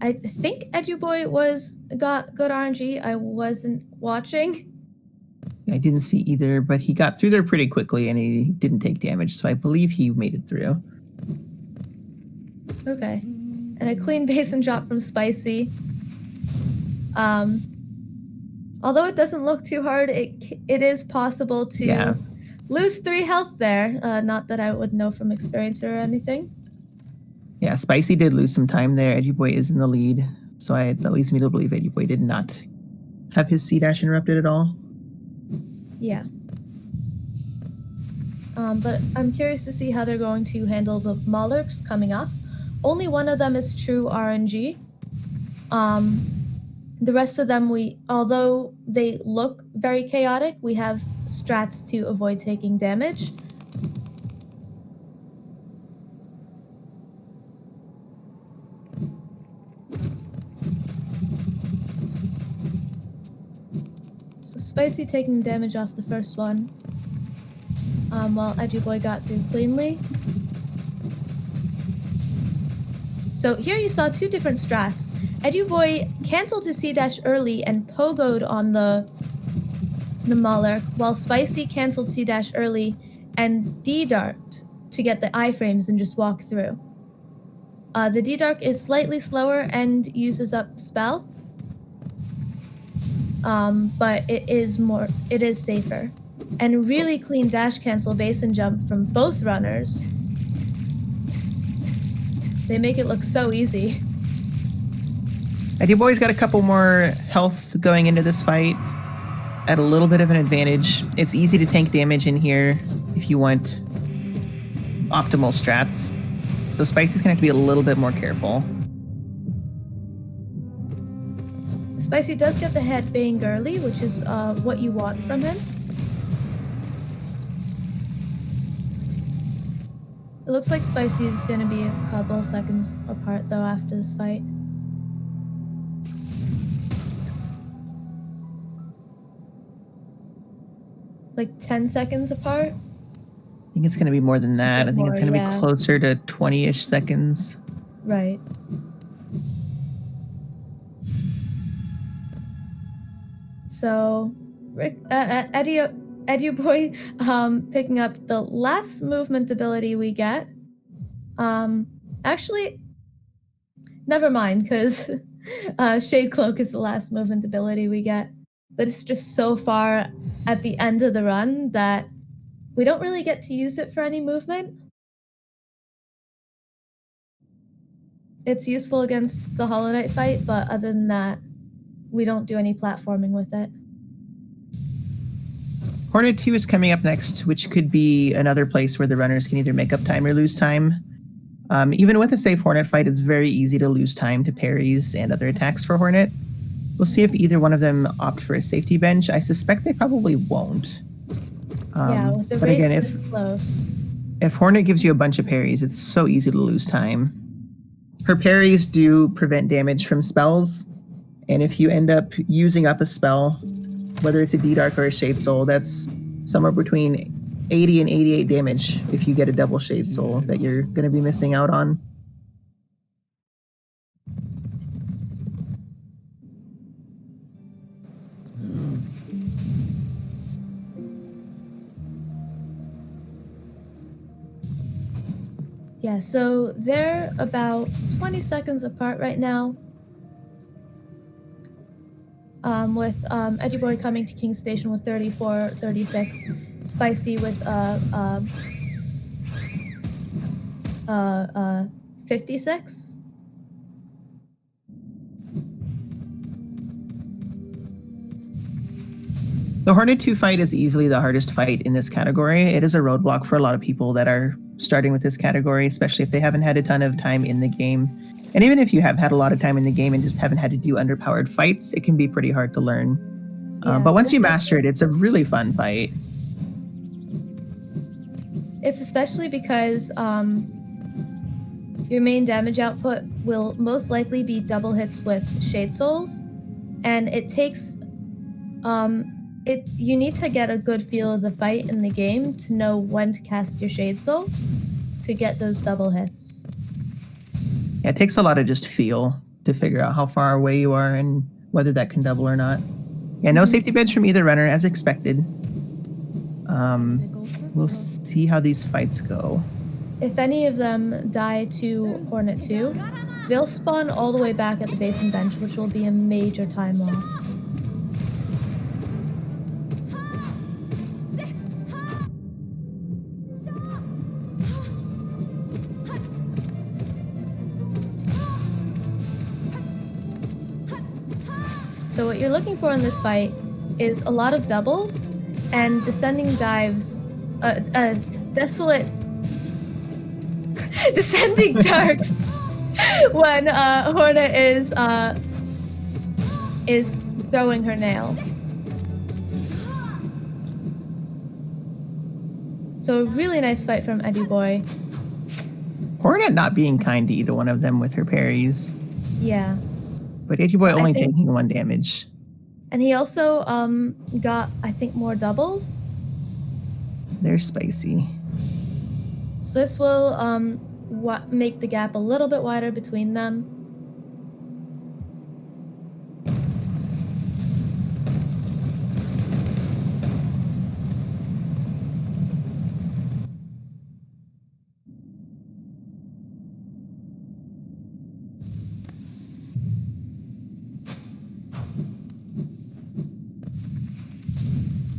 I think Eduboy got good RNG. I wasn't watching. I didn't see either, but he got through there pretty quickly and he didn't take damage, so I believe he made it through. Okay. And a clean base and drop from Spicy. Although it doesn't look too hard, it is possible to lose 3 health there. Not that I would know from experience or anything. Yeah, Spicy did lose some time there. Eduboy is in the lead, so that leads me to believe Eduboy did not have his C-dash interrupted at all. Yeah. But I'm curious to see how they're going to handle the Maulers coming up. Only one of them is true RNG. The rest of them, although they look very chaotic, we have strats to avoid taking damage. Spicy taking damage off the first one, while Eduboy got through cleanly. So here you saw two different strats. Eduboy canceled his C-dash early and pogoed on the Mauler, while Spicy canceled C-dash early and D-darked to get the iframes and just walk through. The D-dark is slightly slower and uses up spell, but it is safer. And really clean dash cancel base and jump from both runners. They make it look so easy. Eduboy's got a couple more health going into this fight. At a little bit of an advantage. It's easy to tank damage in here if you want optimal strats. So Spicy's gonna have to be a little bit more careful. Spicy does get the head bang early, which is what you want from him. It looks like Spicy is gonna be a couple seconds apart though after this fight. Like 10 seconds apart? I think it's going to be more than that. I think it's going to be closer to 20-ish seconds. Right. So, Eduboy picking up the last movement ability we get. Actually, never mind, because Shade Cloak is the last movement ability we get. But it's just so far at the end of the run that we don't really get to use it for any movement. It's useful against the Hollow Knight fight, but other than that, we don't do any platforming with it. Hornet 2 is coming up next, which could be another place where the runners can either make up time or lose time. Even with a safe Hornet fight, it's very easy to lose time to parries and other attacks for Hornet. We'll see if either one of them opt for a safety bench. I suspect they probably won't. Yeah, with the race this close. If Hornet gives you a bunch of parries, it's so easy to lose time. Her parries do prevent damage from spells, and if you end up using up a spell, whether it's a D-Dark or a Shade Soul, that's somewhere between 80 and 88 damage if you get a double Shade Soul that you're going to be missing out on. Yeah, so they're about 20 seconds apart right now. With Eduboy coming to King Station with 34, 36. Spicy with 56. The Hornet 2 fight is easily the hardest fight in this category. It is a roadblock for a lot of people that are starting with this category, especially if they haven't had a ton of time in the game. And even if you have had a lot of time in the game and just haven't had to do underpowered fights, it can be pretty hard to learn. But once you master it, it's a really fun fight. It's especially because your main damage output will most likely be double hits with Shade Souls, and it takes you need to get a good feel of the fight in the game to know when to cast your Shade Soul to get those double hits. Yeah, it takes a lot of just feel to figure out how far away you are and whether that can double or not. Yeah, no safety bench from either runner as expected. We'll see how these fights go. If any of them die to Hornet 2, they'll spawn all the way back at the base and bench, which will be a major time loss. So what you're looking for in this fight is a lot of doubles and descending dives, desolate descending darks when Hornet is throwing her nail. So a really nice fight from Eduboy. Hornet not being kind to either one of them with her parries. Yeah. But Eduboy only taking 1 damage. And he also got, I think, more doubles. They're spicy. So this will make the gap a little bit wider between them.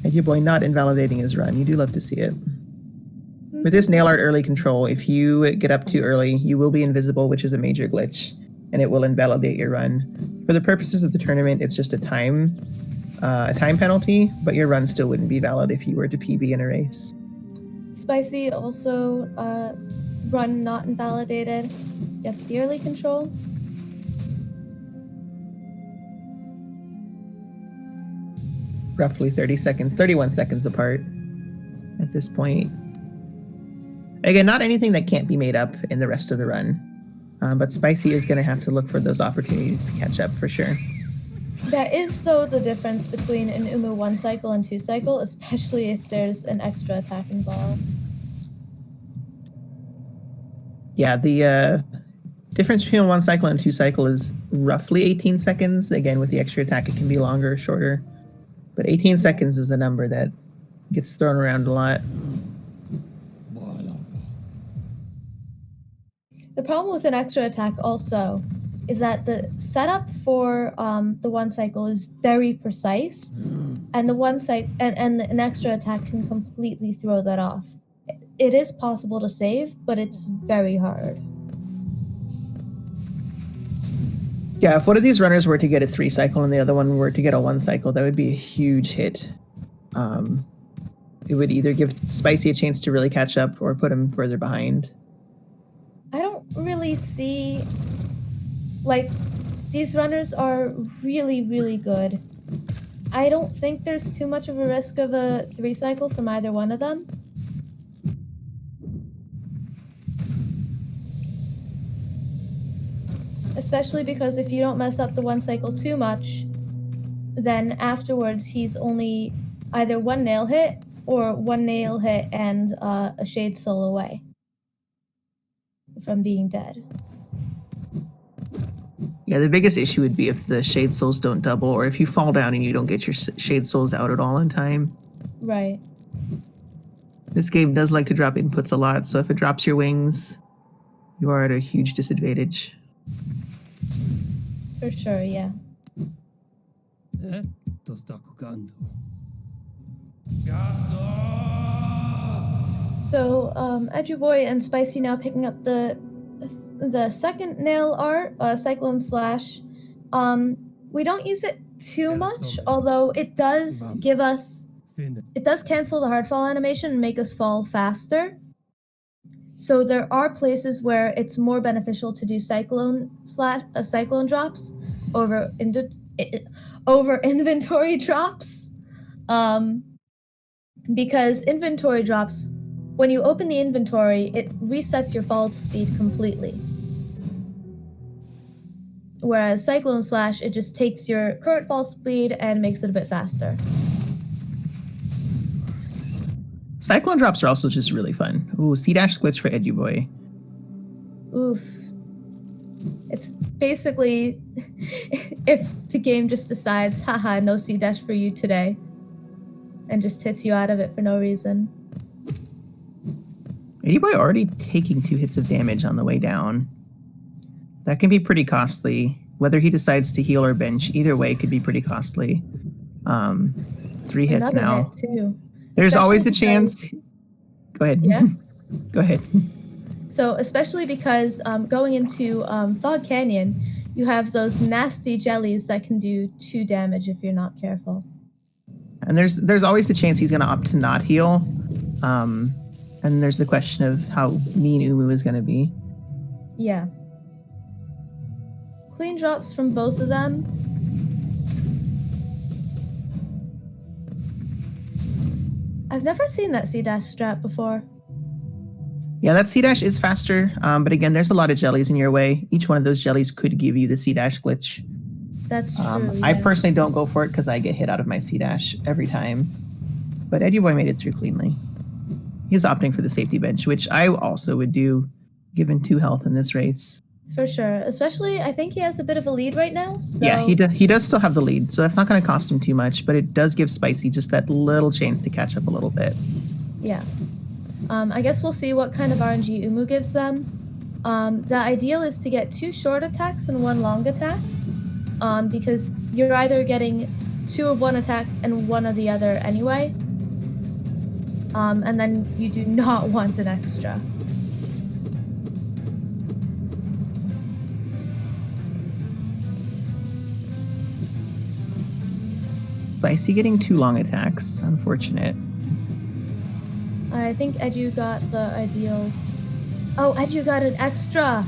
Eduboy not invalidating his run. You do love to see it. With this nail art early control, if you get up too early, you will be invisible, which is a major glitch, and it will invalidate your run. For the purposes of the tournament, it's just a time penalty, but your run still wouldn't be valid if you were to PB in a race. Spicy also run not invalidated. Gets the early control. Roughly 31 seconds apart at this point. Again, not anything that can't be made up in the rest of the run, but Spicy is going to have to look for those opportunities to catch up for sure. That is, though, the difference between an Umu 1 cycle and 2 cycle, especially if there's an extra attack involved. Yeah, the difference between a 1 cycle and 2 cycle is roughly 18 seconds. Again, with the extra attack, it can be longer or shorter. But 18 seconds is a number that gets thrown around a lot. The problem with an extra attack also is that the setup for the 1 cycle is very precise, and the and an extra attack can completely throw that off. It is possible to save, but it's very hard. Yeah, if one of these runners were to get a 3 cycle and the other one were to get a 1 cycle, that would be a huge hit. It would either give Spicy a chance to really catch up or put him further behind. I don't really see... Like, these runners are really, really good. I don't think there's too much of a risk of a 3 cycle from either one of them. Especially because if you don't mess up the 1 cycle too much, then afterwards he's only either 1 nail hit or 1 nail hit and a Shade Soul away from being dead. Yeah, the biggest issue would be if the Shade Souls don't double, or if you fall down and you don't get your Shade Souls out at all in time. Right. This game does like to drop inputs a lot, so if it drops your wings, you are at a huge disadvantage. For sure, yeah. To sta kukando. So, Eduboy and Spicy now picking up the second nail art, Cyclone Slash. We don't use it too much, although it does give us... It does cancel the hard fall animation and make us fall faster. So there are places where it's more beneficial to do cyclone drops over inventory drops, because inventory drops, when you open the inventory, it resets your fall speed completely. Whereas Cyclone Slash, it just takes your current fall speed and makes it a bit faster. Cyclone drops are also just really fun. Ooh, C-dash glitch for Eduboy. Oof. It's basically if the game just decides, haha, no C-dash for you today, and just hits you out of it for no reason. Eduboy already taking 2 hits of damage on the way down. That can be pretty costly. Whether he decides to heal or bench, either way could be pretty costly. 3 hits Another now. hit too. There's Especially always the chance. Go ahead. Yeah? Go ahead. So, especially because going into Fog Canyon, you have those nasty jellies that can do 2 damage if you're not careful. And there's always the chance he's going to opt to not heal. And there's the question of how mean Umu is going to be. Yeah. Clean drops from both of them. I've never seen that C-dash strat before. Yeah, that C-dash is faster, but again, there's a lot of jellies in your way. Each one of those jellies could give you the C-dash glitch. That's true. I yeah. personally don't go for it because I get hit out of my C dash every time. But Eduboy made it through cleanly. He's opting for the safety bench, which I also would do, given 2 health in this race. For sure. Especially, I think he has a bit of a lead right now. So Yeah, he does still have the lead, so that's not going to cost him too much, but it does give Spicy just that little chance to catch up a little bit. Yeah. I guess we'll see what kind of RNG Umu gives them. The ideal is to get 2 short attacks and 1 long attack, because you're either getting 2 of one attack and 1 of the other anyway. And then you do not want an extra. Spicy getting 2 long attacks, unfortunate. I think Edu got the ideal. Oh, Edu got an extra!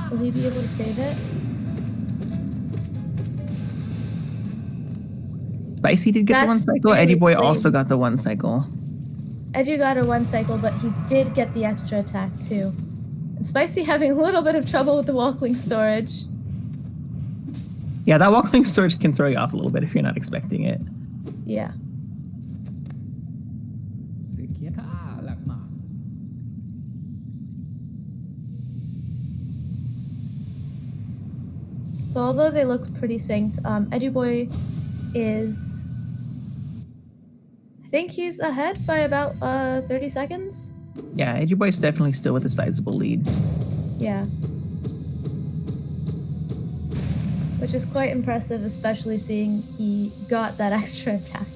Will he be able to save it? Spicy did get the 1 That's cycle. really Eduboy clean. also got the 1 cycle. Edu got a 1 cycle, but he did get the extra attack too. And Spicy having a little bit of trouble with the walkling storage. Yeah, that walking storage can throw you off a little bit if you're not expecting it. Yeah. So although they look pretty synced, Eduboy is... I think he's ahead by about 30 seconds. Yeah, Eduboy's definitely still with a sizable lead. Yeah. Which is quite impressive, especially seeing he got that extra attack.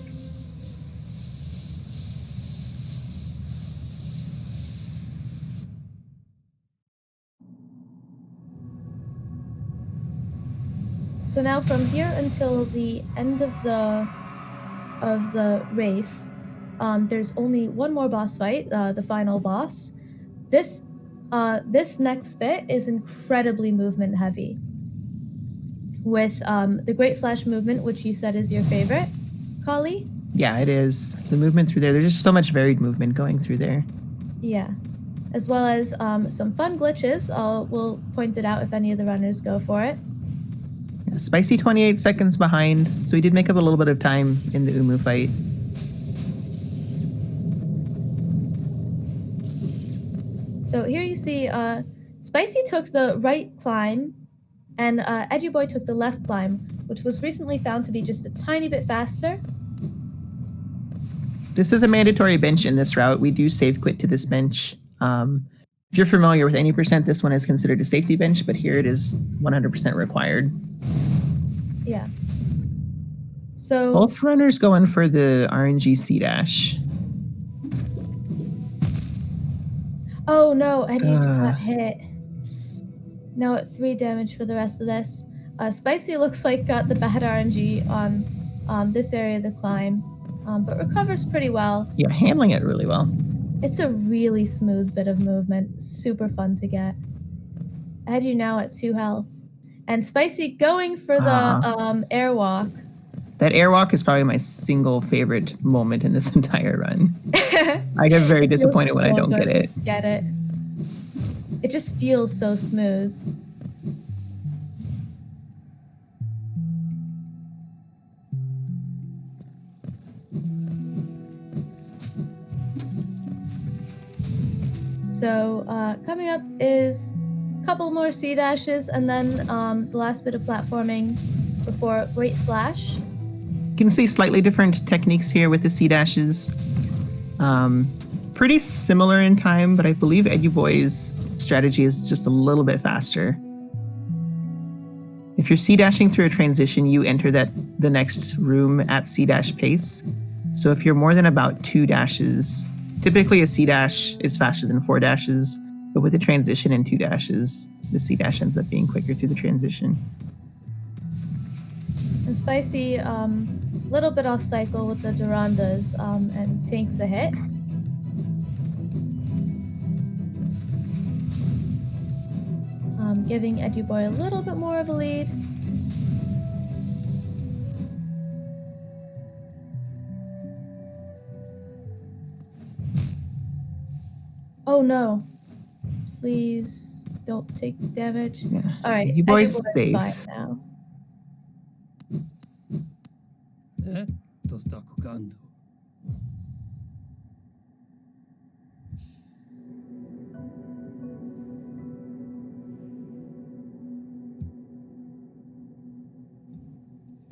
So now from here until the end of the race, there's only 1 more boss fight, the final boss. This next bit is incredibly movement heavy. With the Great Slash movement, which you said is your favorite, Kali? Yeah, it is. The movement through there, there's just so much varied movement going through there. Yeah. As well as some fun glitches. We'll point it out if any of the runners go for it. Yeah, Spicy 28 seconds behind, so he did make up a little bit of time in the Umu fight. So here you see Spicy took the right climb, and Eduboy took the left climb, which was recently found to be just a tiny bit faster. This is a mandatory bench in this route. We do save quit to this bench. If you're familiar with any percent, this one is considered a safety bench, but here it is 100% required. Yeah. So Both runners going for the RNG C dash. Oh no, Edu got hit. Now at 3 damage for the rest of this. Spicy looks like got the bad RNG on this area of the climb, but recovers pretty well. Yeah, handling it really well. It's a really smooth bit of movement, super fun to get. Edu now at 2 health. And Spicy going for the airwalk. That airwalk is probably my single favorite moment in this entire run. I get very disappointed when I don't get it. Get it. It just feels so smooth. So coming up is a couple more C dashes and then the last bit of platforming before Great Slash. You can see slightly different techniques here with the C dashes. Pretty similar in time, but I believe Eduboy's strategy is just a little bit faster. If you're C dashing through a transition, you enter the next room at C dash pace. So if you're more than about 2 dashes, typically a C dash is faster than 4 dashes, but with a transition and 2 dashes, the C dash ends up being quicker through the transition. And Spicy, little bit off cycle with the Durandas and tanks a hit. Giving Eduboy a little bit more of a lead. Oh no. Please don't take damage. Yeah. All right, Eduboy's Eduboy's safe. fine now. To sta cucando.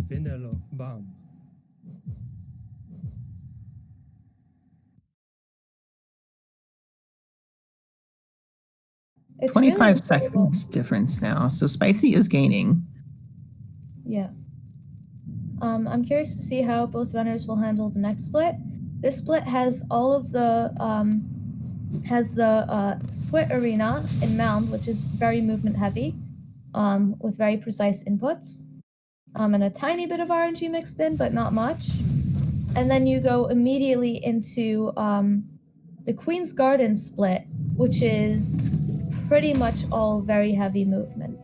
Finelo, bam. It's 25 really seconds difference now. So Spicy is gaining. Yeah. I'm curious to see how both runners will handle the next split. This split has all of the split arena and mound, which is very movement heavy, with very precise inputs, and a tiny bit of RNG mixed in, but not much. And then you go immediately into the Queen's Garden split, which is pretty much all very heavy movement.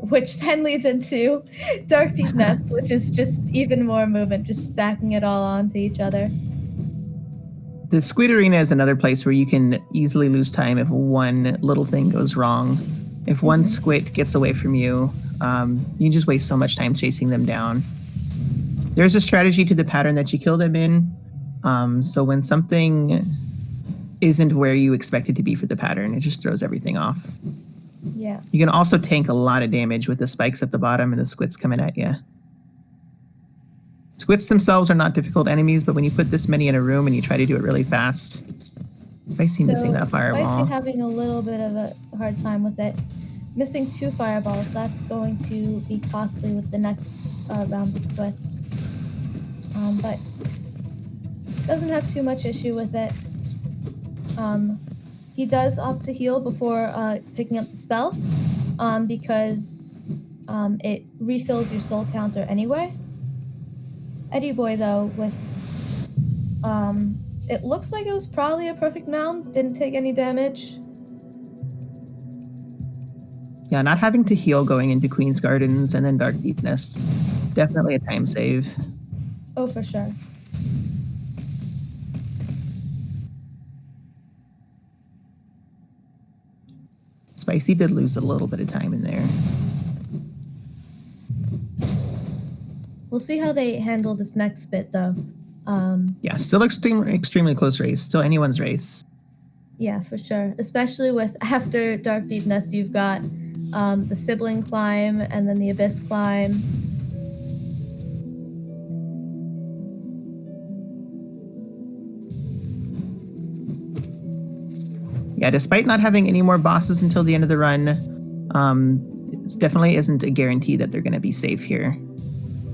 Which then leads into Dark Deep Nest, which is just even more movement, just stacking it all onto each other. The Squid Arena is another place where you can easily lose time if one little thing goes wrong. If one squid gets away from you, you just waste so much time chasing them down. There's a strategy to the pattern that you kill them in. So when something isn't where you expect it to be for the pattern, it just throws everything off. Yeah. You can also tank a lot of damage with the spikes at the bottom and the squids coming at you. Squids themselves are not difficult enemies, but when you put this many in a room and you try to do it really fast, Spicy missing that fireball. Spicy having a little bit of a hard time with it. Missing 2 fireballs, that's going to be costly with the next round of splits. But doesn't have too much issue with it. He does opt to heal before picking up the spell, because it refills your soul counter anyway. Eduboy, though, with it looks like it was probably a perfect mound, didn't take any damage. Yeah, not having to heal going into Queen's Gardens and then Dark Deep Nest. Definitely a time save. Oh, for sure. Spicy did lose a little bit of time in there. We'll see how they handle this next bit, though. Yeah, still extremely close race. Still anyone's race. Yeah, for sure. Especially with after Dark Deep Nest, you've got the sibling climb and then the abyss climb. Yeah, despite not having any more bosses until the end of the run, it definitely isn't a guarantee that they're going to be safe here.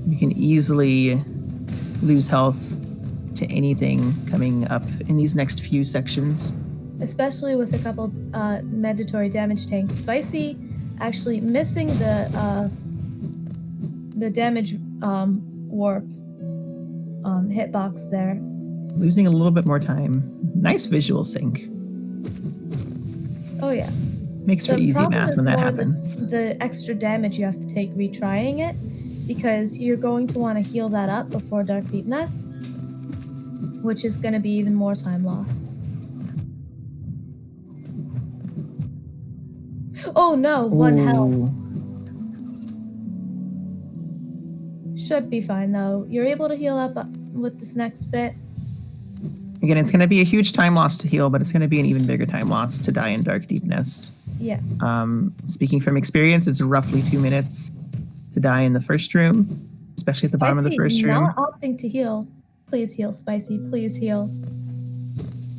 You can easily lose health to anything coming up in these next few sections. Especially with a couple mandatory damage tanks. Spicy actually missing the damage warp hitbox there. Losing a little bit more time. Nice visual sync. Oh yeah. Makes for easy math when that happens. The extra damage you have to take retrying it, because you're going to want to heal that up before Dark Deep Nest, which is going to be even more time loss. Oh no, one health. Should be fine though. You're able to heal up with this next bit. Again, it's going to be a huge time loss to heal, but it's going to be an even bigger time loss to die in Dark Deep Nest. Yeah. Speaking from experience, it's roughly 2 minutes to die in the first room, especially at the bottom of the first room. Not opting to heal. Please heal, Spicy. Please heal.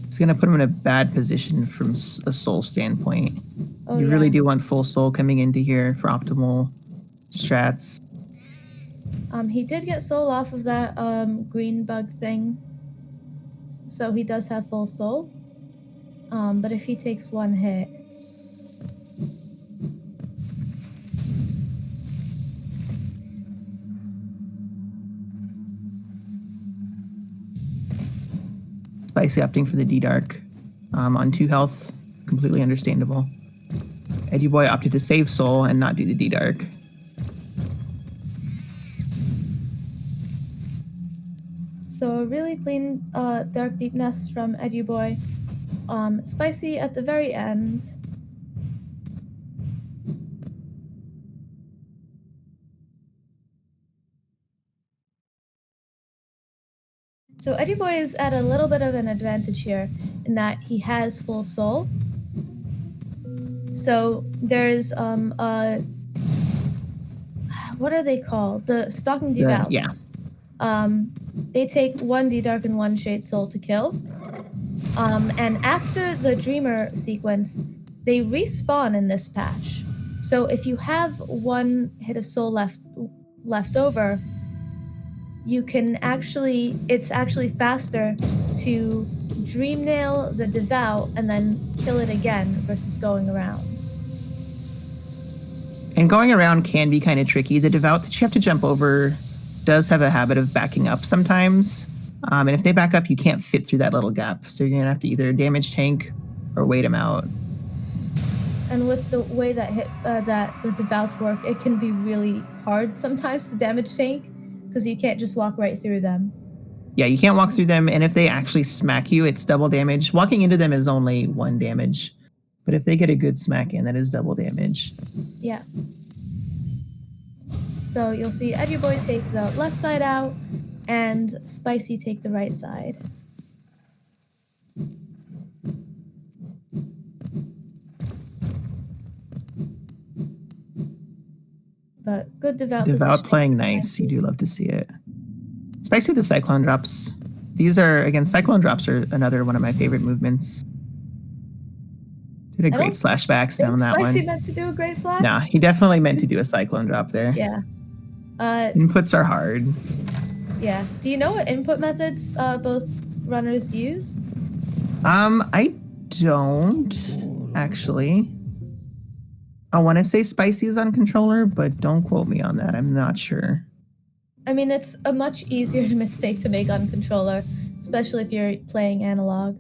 It's going to put him in a bad position from a soul standpoint. Oh, you really do want full soul coming into here for optimal strats. He did get soul off of that green bug thing, so he does have full soul. But if he takes one hit, Spicy opting for the D-Dark on 2 health, completely understandable. Eduboy opted to save soul and not do the D-Dark. So a really clean Dark Deep Nest from Eduboy. Spicy at the very end. So Eduboy is at a little bit of an advantage here in that he has full soul. So there's what are they called? The stalking devouts. Yeah. They take 1d dark and 1 shade soul to kill. And after the dreamer sequence, they respawn in this patch. So if you have 1 hit of soul left over, you can it's actually faster to dream nail the devout and then kill it again versus going around. And going around can be kind of tricky. The devout that you have to jump over does have a habit of backing up sometimes. And if they back up, you can't fit through that little gap. So you're going to have to either damage tank or wait them out. And with the way that the devouts work, it can be really hard sometimes to damage tank because you can't just walk right through them. Yeah, you can't walk through them. And if they actually smack you, it's double damage. Walking into them is only 1 damage. But if they get a good smack in, that is double damage. Yeah. So you'll see Eduboy take the left side out, and Spicy take the right side. But good devout playing nice. You do love to see it. Spicy with the Cyclone drops. These are, again, Cyclone drops are another one of my favorite movements. Did a great slash backstep on that Spicy one. meant to do a great slash? Nah, he definitely meant to do a Cyclone drop there. Yeah. Inputs are hard. Yeah. Do you know what input methods both runners use? I don't, actually. I want to say Spicy is on controller, but don't quote me on that. I'm not sure. I mean, it's a much easier mistake to make on controller, especially if you're playing analog.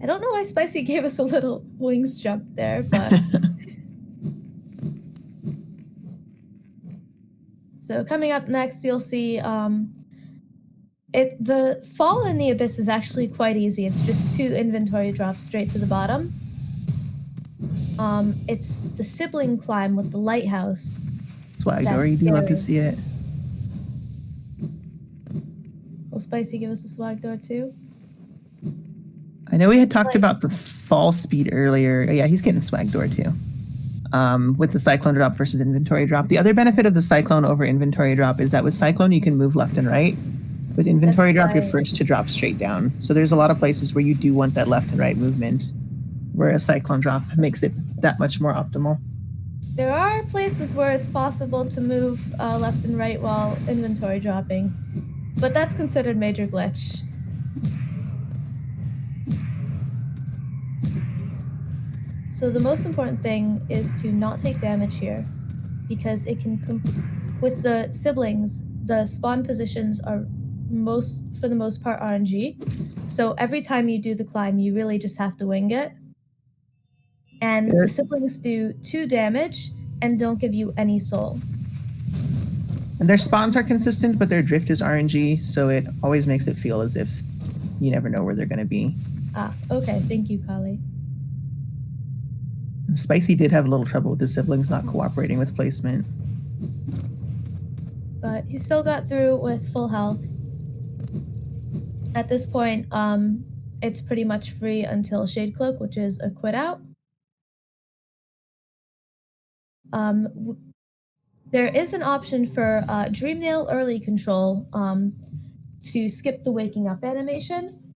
I don't know why Spicy gave us a little wings jump there, but... So coming up next, you'll see the fall in the abyss is actually quite easy. It's just 2 inventory drops straight to the bottom. It's the sibling climb with the lighthouse. Swag door, you do love to see it. Will Spicy give us a swag door too? I know we had talked about the fall speed earlier. Yeah, he's getting swag door too. With the Cyclone drop versus inventory drop. The other benefit of the Cyclone over inventory drop is that with Cyclone, you can move left and right. With inventory drop, you're forced to drop straight down. So there's a lot of places where you do want that left and right movement, where a Cyclone drop makes it that much more optimal. There are places where it's possible to move left and right while inventory dropping, but that's considered major glitch. So the most important thing is to not take damage here, because it can, with the siblings, the spawn positions are for the most part RNG. So every time you do the climb, you really just have to wing it. And the siblings do 2 damage and don't give you any soul. And their spawns are consistent, but their drift is RNG, so it always makes it feel as if you never know where they're going to be. Ah, okay. Thank you, Kali. Spicy did have a little trouble with the siblings not cooperating with placement. But he still got through with full health. At this point, it's pretty much free until Shade Cloak, which is a quit out. There is an option for Dream Nail early control to skip the waking up animation,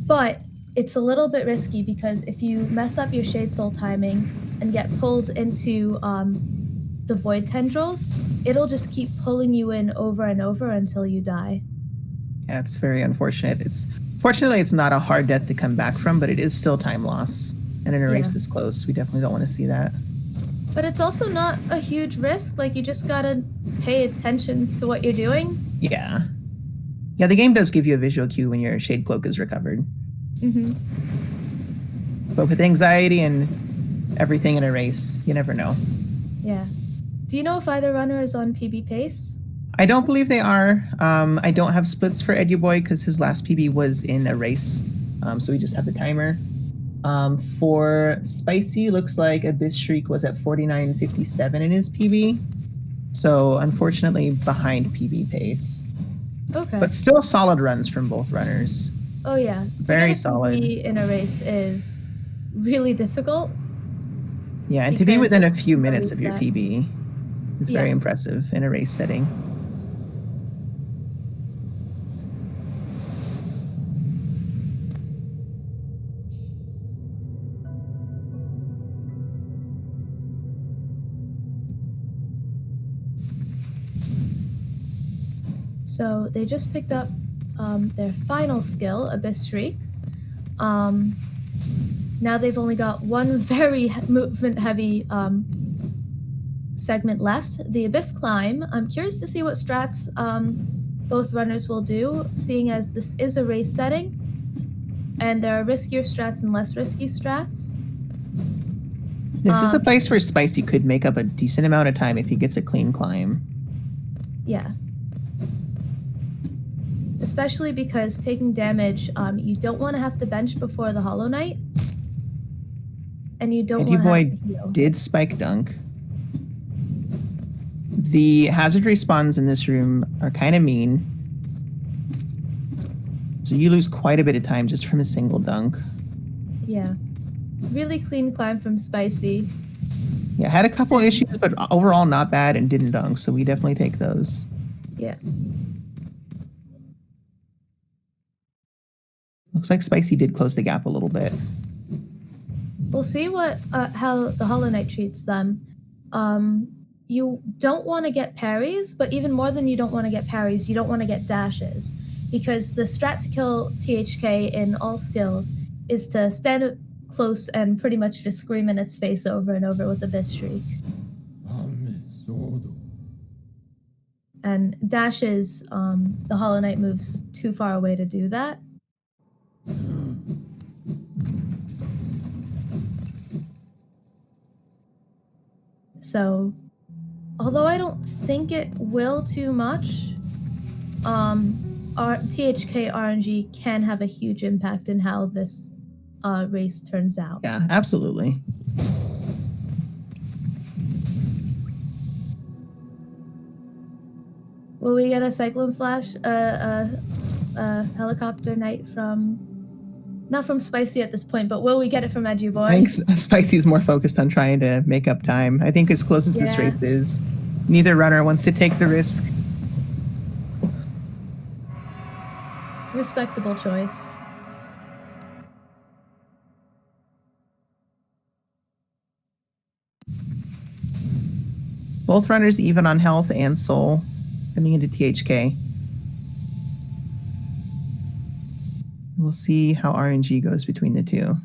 but it's a little bit risky because if you mess up your Shade Soul timing and get pulled into the Void Tendrils, it'll just keep pulling you in over and over until you die. Yeah, it's very unfortunate. Fortunately, it's not a hard death to come back from, but it is still time loss. And in a race this close, we definitely don't want to see that. But it's also not a huge risk. Like, you just gotta pay attention to what you're doing. Yeah. Yeah, the game does give you a visual cue when your Shade Cloak is recovered. Mm-hmm. But with anxiety and everything in a race, you never know. Yeah. Do you know if either runner is on PB pace? I don't believe they are. I don't have splits for Eduboy because his last PB was in a race. So we just have the timer. For Spicy, looks like Abyss Shriek was at 49.57 in his PB. So unfortunately behind PB pace. Okay. But still solid runs from both runners. Oh yeah. Very to get a solid. PB in a race is really difficult. Yeah, and to be within a it's few a minutes of your reset. PB is very Yeah. impressive in a race setting. So they just picked up their final skill, Abyss Shriek. Now they've only got one very movement-heavy segment left, the Abyss Climb. I'm curious to see what strats both runners will do, seeing as this is a race setting, and there are riskier strats and less risky strats. This is a place where Spicy could make up a decent amount of time if he gets a clean climb. Yeah. Especially because taking damage, you don't want to have to bench before the Hollow Knight. And you don't want to have to heal. Did spike dunk. The hazard respawns in this room are kind of mean. So you lose quite a bit of time just from a single dunk. Yeah. Really clean climb from Spicy. Yeah, had a couple issues, but overall not bad and didn't dunk, so we definitely take those. Yeah. Looks like Spicy did close the gap a little bit. We'll see what how the Hollow Knight treats them. You don't want to get parries, but even more than you don't want to get parries, you don't want to get dashes. Because the strat to kill THK in all skills is to stand close and pretty much just scream in its face over and over with Abyss Shriek. And dashes, the Hollow Knight moves too far away to do that. So, although I don't think it will too much, our THK RNG can have a huge impact in how this race turns out. Yeah, absolutely. Will we get a Cyclone Slash, Helicopter Knight from... Not from Spicy at this point, but will we get it from Eduboy? I think Spicy's more focused on trying to make up time. I think as close as this race is, neither runner wants to take the risk. Respectable choice. Both runners even on health and soul, coming into THK. We'll see how RNG goes between the two.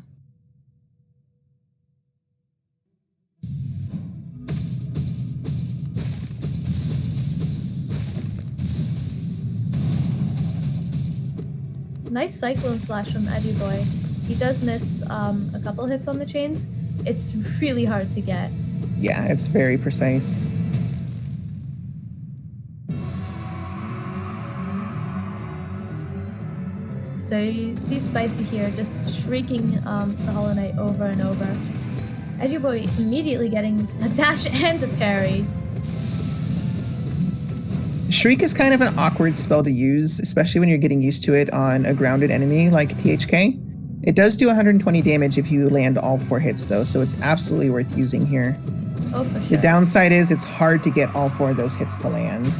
Nice Cyclone Slash from Eduboy. He does miss a couple hits on the chains. It's really hard to get. Yeah, it's very precise. So you see Spicy here just shrieking the Hollow Knight over and over. Eduboy immediately getting a dash and a parry. Shriek is kind of an awkward spell to use, especially when you're getting used to it on a grounded enemy like THK. It does do 120 damage if you land all 4 hits though, so it's absolutely worth using here. Oh, for sure. The downside is it's hard to get all 4 of those hits to land.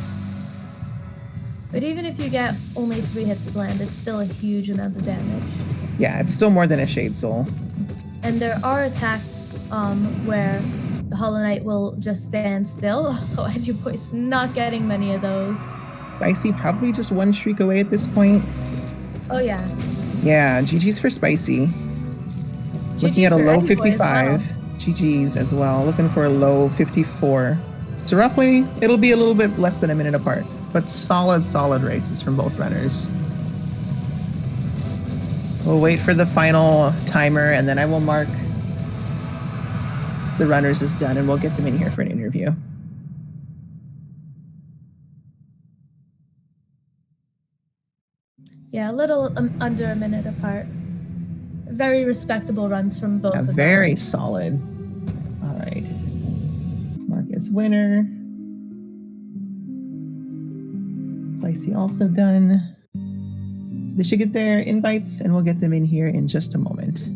But even if you get only 3 hits to land, it's still a huge amount of damage. Yeah, it's still more than a Shade Soul. And there are attacks where the Hollow Knight will just stand still, although Eduboy's not getting many of those. Spicy probably just 1 Shriek away at this point. Oh yeah. Yeah, GG's for Spicy. GG Looking at a for low Eduboy 55. as well. GG's as well. Looking for a low 54. So roughly, it'll be a little bit less than a minute apart. But solid races from both runners. We'll wait for the final timer, and then I will mark the runners as done, and we'll get them in here for an interview. Yeah, a little under a minute apart. Very respectable runs from both of them. Very solid. All right. Marcus winner. Spicy also done. So they should get their invites and we'll get them in here in just a moment.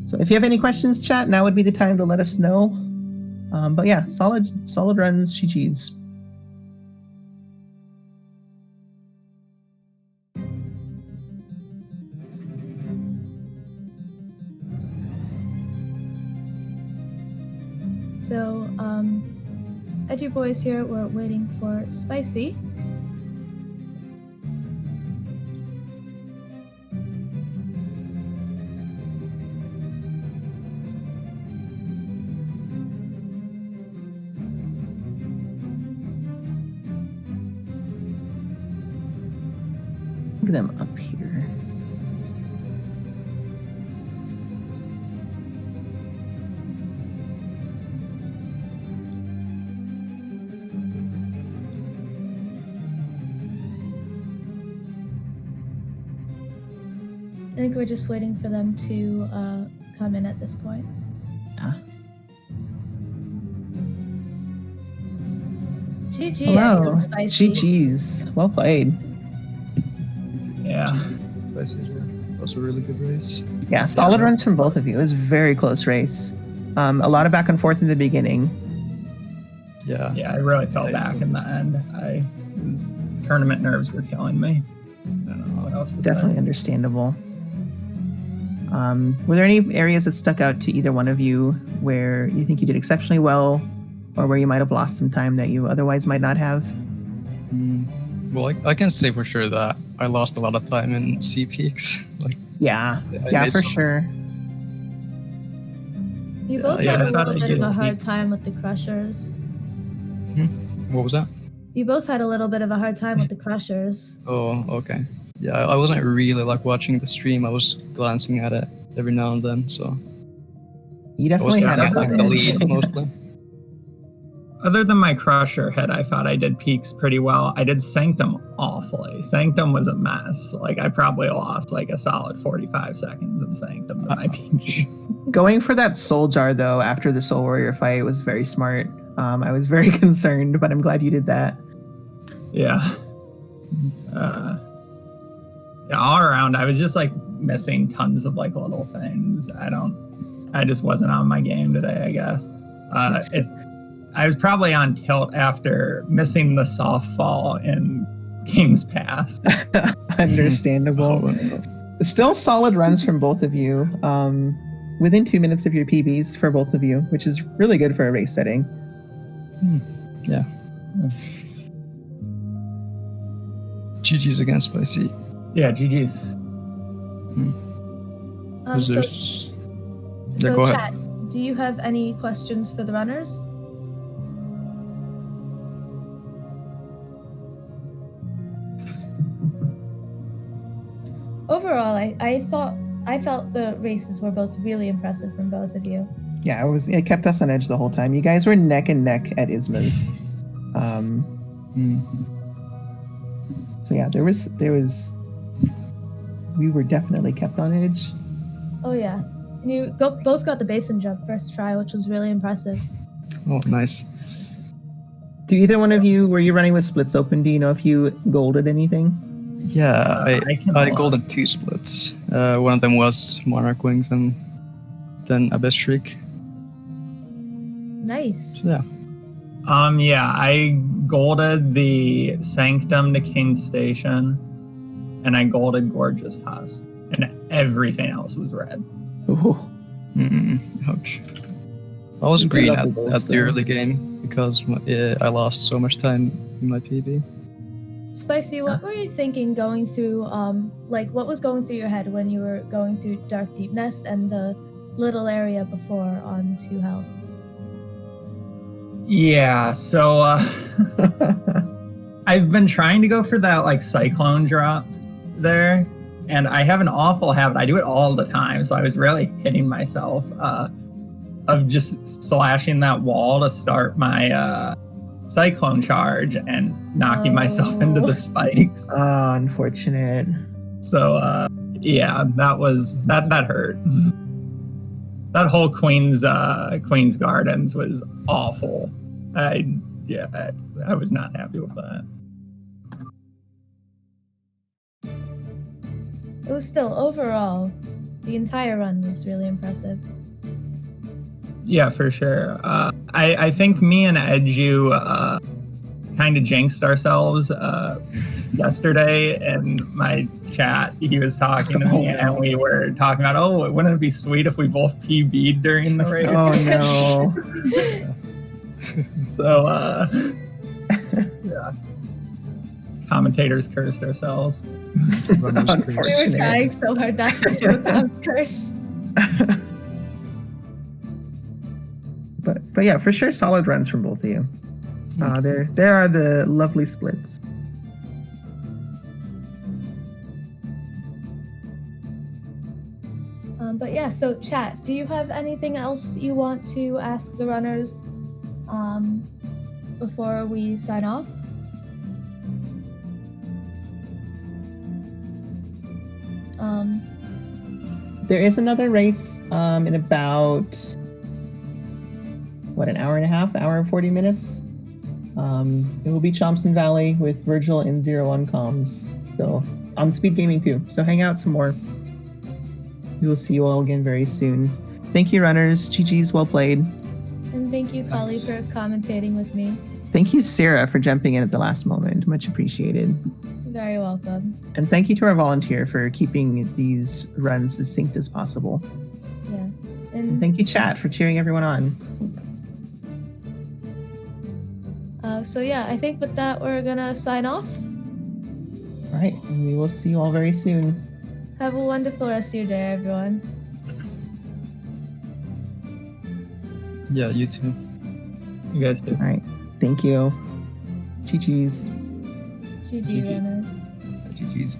So if you have any questions, chat, now would be the time to let us know. But yeah, solid runs, GG's. So, eduboy's here. We're waiting for Spicy. Look at them up here. I think we're just waiting for them to come in at this point. Yeah. GG, Hello. Spicy. GG's. Well played. Yeah. That was a really good race. Yeah, solid runs from both of you. It was a very close race. A lot of back and forth in the beginning. Yeah. Yeah, I really fell back in the end. Tournament nerves were killing me. I don't know what else to Definitely say. understandable. Were there any areas that stuck out to either one of you where you think you did exceptionally well, or where you might have lost some time that you otherwise might not have? Well, I can say for sure that I lost a lot of time in C peaks. Yeah, I yeah, made for some- sure. You both Yeah, had I a thought little I bit of did a hard peaks. time with the crushers. What was that? You both had a little bit of a hard time with the crushers. Oh, okay. Yeah, I wasn't really watching the stream. I was glancing at it every now and then, so You I was definitely had a looking at the advantage. lead mostly. Other than my crusher hit, I thought I did peaks pretty well. I did Sanctum awfully. Sanctum was a mess. I probably lost a solid 45 seconds in Sanctum to my PB. Going for that soul jar though after the Soul Warrior fight was very smart. I was very concerned, but I'm glad you did that. Yeah. Yeah, all around, I was just missing tons of little things. I just wasn't on my game today, I guess. I was probably on tilt after missing the soft fall in King's Pass. Understandable. Still solid runs from both of you. Within 2 minutes of your PBs for both of you, which is really good for a race setting. Yeah. GG's against Spicy. Yeah, GG's. Is So, this... so Yeah, go ahead. chat, do you have any questions for the runners? Overall, I felt the races were both really impressive from both of you. Yeah, it kept us on edge the whole time. You guys were neck and neck at Isma's. So yeah, there was we were definitely kept on edge. Oh yeah, and you both got the basin jump first try, which was really impressive. Oh, nice. Do either one of you, were you running with splits open? Do you know if you golded anything? Yeah, can I look. golded 2 splits. One of them was Monarch Wings and then Abyss Shriek. Nice. So yeah. Yeah, I golded the Sanctum to King's Station, and I golded Gorgeous Husk, and everything else was red. Ooh. Ouch. I was You green picked up at the golds the there. early game because I lost so much time in my PB. Spicy, what were you thinking going through, what was going through your head when you were going through Dark Deep Nest and the little area before on 2 health? Yeah, so I've been trying to go for that cyclone drop there, and I have an awful habit. I do it all the time, so I was really hitting myself of just slashing that wall to start my cyclone charge and knocking myself into the spikes. Oh, unfortunate. So yeah, that hurt. That whole Queen's Gardens was awful. I was not happy with that. It was still overall, the entire run was really impressive. Yeah, for sure. I think me and Edu kind of jinxed ourselves yesterday in my chat. He was talking to me, and we were talking about, wouldn't it be sweet if we both PB'd during the race? Oh no. So, yeah. Commentators cursed ourselves. Runners We curse. were trying so hard not to do a Bob's curse. But yeah, for sure, solid runs from both of you. There are the lovely splits. But yeah, so chat, do you have anything else you want to ask the runners before we sign off? There is another race in about, an hour and a half, hour and 40 minutes. It will be Chompson Valley with Virgil and 01 comms. So on Speed Gaming too. So hang out some more. We will see you all again very soon. Thank you, runners. GG's, well played. And thank you, Kali, for commentating with me. Thank you, Sarah, for jumping in at the last moment. Much appreciated. You're very welcome. And thank you to our volunteer for keeping these runs succinct as possible. Yeah. And And thank you, chat, for cheering everyone on. so yeah, I think with that we're gonna sign off. All right, and we will see you all very soon. Have a wonderful rest of your day, everyone. Yeah, you too. You guys too. All right, thank you. GG's. GG, GGs. runners. GG's.